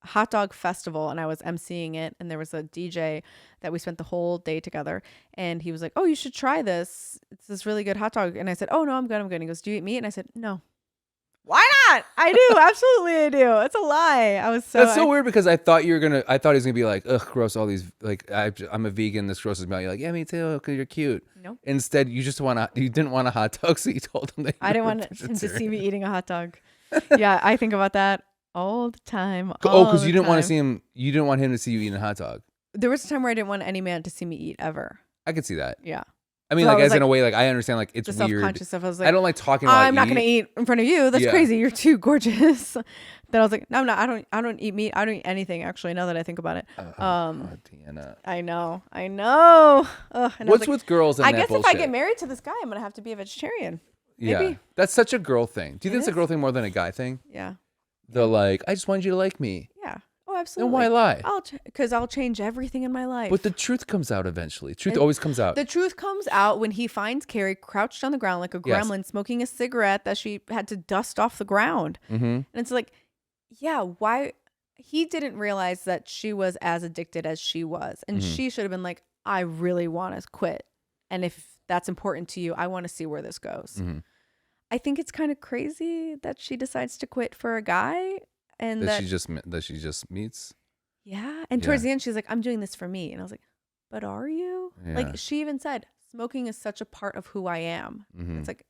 hot dog festival and I was emceeing it, and there was a DJ that we spent the whole day together, and he was like, oh, you should try this. It's this really good hot dog. And I said, oh no, I'm good. And he goes, do you eat meat? And I said, no. Why not? I do. Absolutely I do. It's a lie. That's so weird because I thought he was gonna be like, ugh, gross, all these, like, I'm a vegan, this grosses me out. You're like, yeah, me too, because you're cute. Nope. Instead, you didn't want a hot dog, so you told him that I didn't want him to see me eating a hot dog. Yeah, I think about that all the time. Because you didn't want to see him. You didn't want him to see you eating a hot dog. There was a time where I didn't want any man to see me eat ever. I could see that. Yeah. I mean, So like, I was as in like- a way, like, I understand, like, it's The weird. self-conscious stuff. I was like, I don't like talking about I'm not going to eat in front of you. That's Yeah. crazy. You're too gorgeous. Then I was like, no, I'm not. I don't eat meat. I don't eat anything, actually, now that I think about it. Deanna. I know. Ugh, and I was What's like, with girls and I that guess bullshit? if I get married to this guy, I'm going to have to be a vegetarian. Yeah. Maybe. That's such a girl thing. Do you It think it's a is. girl thing more than a guy thing? Yeah. The like, I just wanted you to like me. Yeah. Oh, absolutely. Then why lie? Because I'll change everything in my life. But the truth comes out eventually. Truth And always comes out. The truth comes out when he finds Carrie crouched on the ground like a Yes. gremlin, smoking a cigarette that she had to dust off the ground. Mm-hmm. And it's like, yeah, why? He didn't realize that she was as addicted as she was. And Mm-hmm. she should have been like, I really want to quit. And if that's important to you, I want to see where this goes. Mm-hmm. I think it's kind of crazy that she decides to quit for a guy. And That she just meets. yeah. And towards the end, she's like, I'm doing this for me. And I was like, but are you? Yeah. Like, she even said, smoking is such a part of who I am. Mm-hmm. It's like,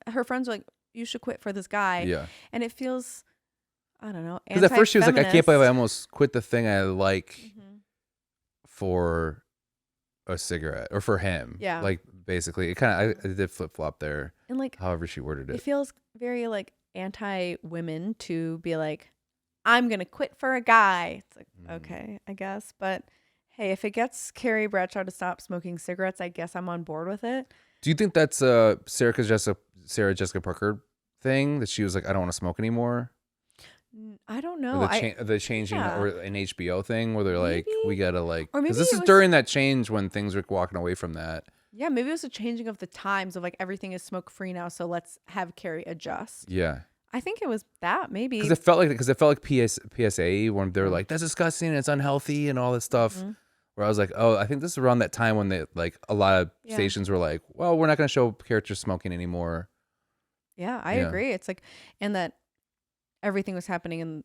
her friends were like, you should quit for this guy. Yeah. And it feels, I don't know. Because at first she was like, I can't believe I anti-feminist. almost quit the thing I like Mhm. for a cigarette or for him. Yeah. Like, basically, it kind of, I did flip flop there. And like, However she worded it it. feels very like anti-women to be like, I'm going to quit for a guy. It's like, okay, I guess. But hey, if it gets Carrie Bradshaw to stop smoking cigarettes, I guess I'm on board with it. Do you think that's a Sarah Jessica Parker thing that she was like, I don't want to smoke anymore? I don't Or know. the changing yeah. or an HBO thing where they're like, Maybe. we gotta like, Or maybe because this it is was- during that change when things were walking away from that. Yeah, maybe it was a changing of the times of like everything is smoke free now, so let's have Carrie adjust. Yeah, I think it was that maybe. because it felt like PSA when they were like, that's disgusting, it's unhealthy, and all this stuff. Mhm. Where I was like, oh, I think this is around that time when they like a lot of Yeah. stations were like, well, we're not gonna show characters smoking anymore. Yeah, I Yeah. agree. It's like, and that everything was happening in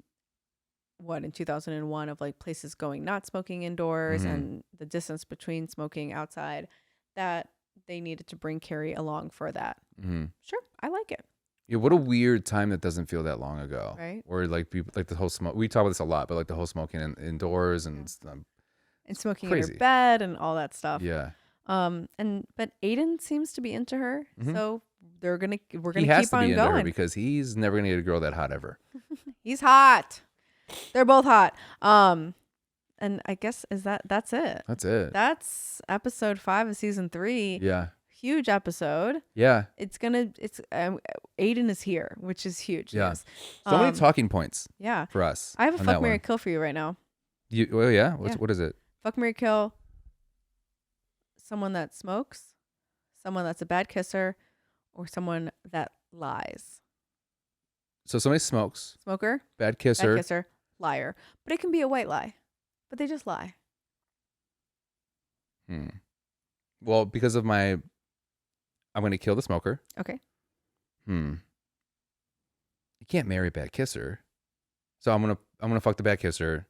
2001 of like places going not smoking indoors Mhm. and the distance between smoking outside, that they needed to bring Carrie along for that. Mm-hmm. Sure, I like it. Yeah, what a weird time that doesn't feel that long ago. Right. Where like people like the whole smoke. We talk about this a lot, but like the whole smoking indoors and And smoking in crazy. her bed and all that stuff. yeah. But Aiden seems to be into her, Mhm. so we're gonna He keep has to be on into her going. because he's never gonna get a girl that hot ever. He's hot. They're both hot. And I guess that's it. That's it. That's episode 5 of season 3. Yeah. Huge episode. Yeah. Aiden is here, which is huge. Yeah. news. So many talking points Yeah. for us. I have a on fuck, that marry, one. kill for you right now. Well, yeah. Yeah. What is it? Fuck, marry, kill. Someone that smokes, someone that's a bad kisser, or someone that lies. So somebody smokes, Smoker, bad kisser. bad kisser, liar. But it can be a white lie. But they just lie. Well, because of I'm going to kill the smoker. Okay. You can't marry a bad kisser. So I'm gonna fuck the bad kisser.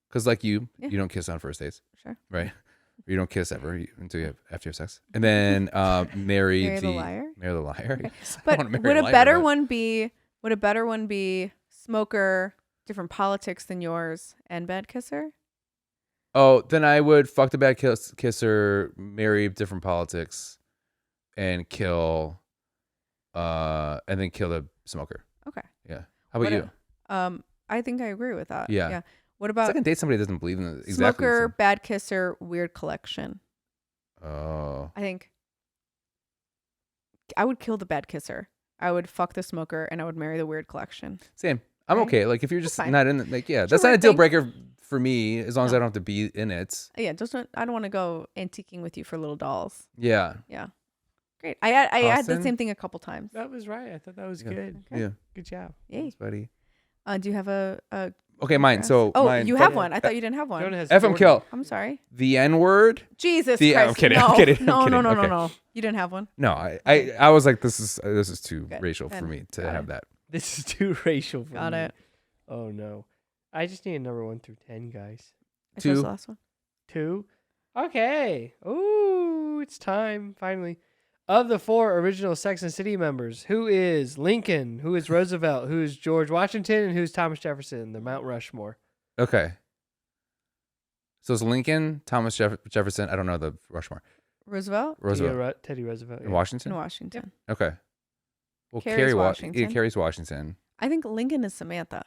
Cause like you don't kiss on first dates. Sure. Right. You don't kiss ever until after you have sex. And then marry Marry the liar? Marry the liar. Okay. Yes, I But wanna marry would a liar, better but- one be smoker, different politics than yours, and bad kisser? Oh, then I would fuck the bad kisser, marry different politics, and kill and then kill the smoker. Okay. Yeah. How about you? I think I agree with that. Yeah. Yeah. What It's about like a date somebody that doesn't believe in it. Exactly. smoker, bad kisser, weird collection? Oh. I think I would kill the bad kisser. I would fuck the smoker, and I would marry the weird collection. Same. I'm Right? okay. Like if you're just That's fine. not in it, like yeah, It's that's your not a weird deal thing. breaker for me as long as No. I don't have to be in it. Yeah, I don't want to go antiquing with you for little dolls. Yeah. Yeah. Great. I had the Austin? same thing a couple times. That was right. I thought that was Yeah. good. Okay. Yeah. Good job. Yay. Thanks, buddy. Do you have a Okay, mine. So oh, mine. you have one. I thought you didn't have one. Jonah has FM Jordan. kill. I'm sorry. The N word. Jesus I'm Christ. kidding, No. I'm kidding, I'm No, kidding. no, Okay. no. You didn't have one? No, I was like, this is too Good. racial for Good. me to Got have it. that. This is too racial for Got me. it. Oh no. I just need a number 1 through 10, guys. I chose Two. the last one. 2. Okay. Ooh, it's time finally. Of the 4 original Sex and City members, who is Lincoln, who is Roosevelt, who is George Washington, and who's Thomas Jefferson, the Mount Rushmore? Okay. So it's Lincoln, Thomas Jefferson. I don't know the Rushmore. Roosevelt Teddy Roosevelt. In yeah. Washington. in Washington. Okay. Well, Carrie's Carrie Washington. Yeah, Carrie's Washington. I think Lincoln is Samantha.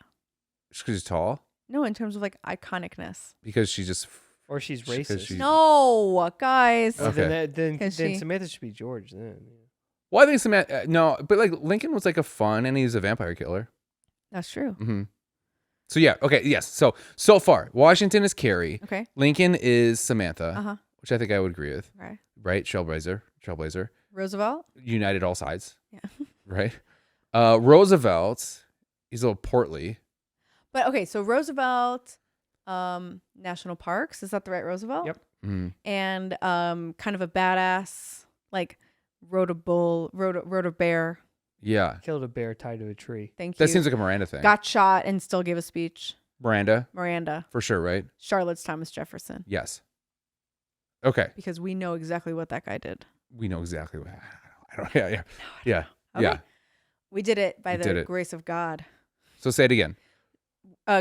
Just because she's tall. No, in terms of like iconicness. Because she just. Or she's Because racist. she's- No, guys. Oh, Okay. then 'Cause then she- Samantha should be George then. Yeah. Well, I think Samantha. No, but like Lincoln was like a fun, and he's a vampire killer. That's true. Mm-hmm. So yeah. Okay. Yes. So far, Washington is Carrie. Okay. Lincoln is Samantha, Uh-huh. which I think I would agree with. Right. Right. Trailblazer. Roosevelt? United all sides. Yeah. Right. Roosevelt. He's a little portly. But okay, so Roosevelt, national parks, is that the right Roosevelt? Yep. Mm. And kind of a badass, like rode a bear. Yeah. Killed a bear tied to a tree. Thank you. That seems like a Miranda thing. Got shot and still gave a speech. Miranda, Miranda. for sure, right? Charlotte's Thomas Jefferson. Yes. Okay. Because we know exactly what that guy did. We know exactly what. I don't. Yeah. Yeah. Okay. Yeah. We did it by We did the it. grace of God. So say it again.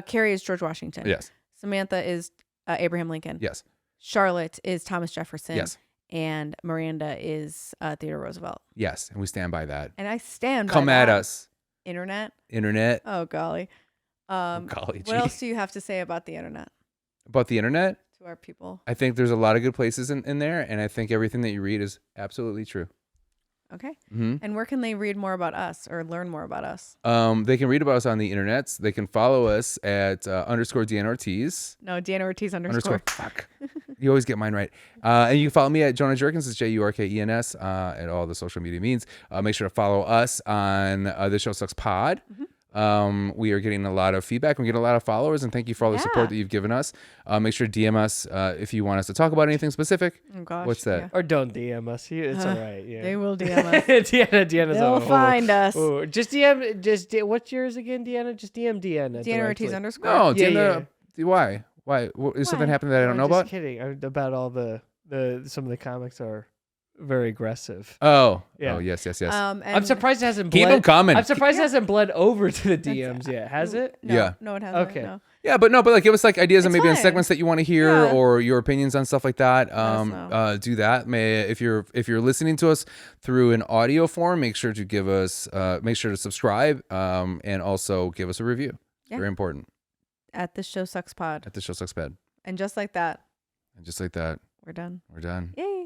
Carrie is George Washington. Yes. Samantha is Abraham Lincoln. Yes. Charlotte is Thomas Jefferson. Yes. And Miranda is Theodore Roosevelt. Yes. And we stand by that. And I stand by Come at that. us, Internet. internet. Oh, golly. Golly gee. What else do you have to say about the internet About the internet, to our people? I think there's a lot of good places in there, and I think everything that you read is absolutely true. Okay. Mm-hmm. And where can they read more about us or learn more about us? They can read about us on the internets. They can follow us at _ Deanna Ortiz. No, Deanna Ortiz _ Fuck. You always get mine right. And you can follow me at Jonah Jurkens. It's Jurkens at all the social media means. Make sure to follow us on The Show Sucks Pod. We are getting a lot of feedback. We're getting a lot of followers, and thank you for all the support Yeah. that you've given us. Make sure to DM us if you want us to talk about anything specific. Oh, gosh. What's that? yeah. Or don't DM us. It's all right. Yeah. They will DM us. Deanna's They'll find us. Oh, just DM. What's yours again, Deanna? Just DM Deanna. Deanna Ortiz directly. _. No, Yeah, Deanna. Why? Why? Is something Why? happening that I don't know just about? Kidding. About all the some of the comics are very aggressive. Oh. Yeah. Oh, yes. And I'm surprised it hasn't. Keep bled, them coming. I'm surprised it hasn't bled over to the DMs yet. Has it? No, Yeah. No, it hasn't. Okay. No. Yeah, but like give us like ideas and It's maybe on fine. segments that you want to hear Yeah. or your opinions on stuff like that. us know. Do that. If you're listening to us through an audio form, make sure to subscribe and also give us a review. Yeah. Very important. At The Show Sucks Pod. At The Show Sucks Bad. And just like that, And just like that, we're done. we're done. Yay.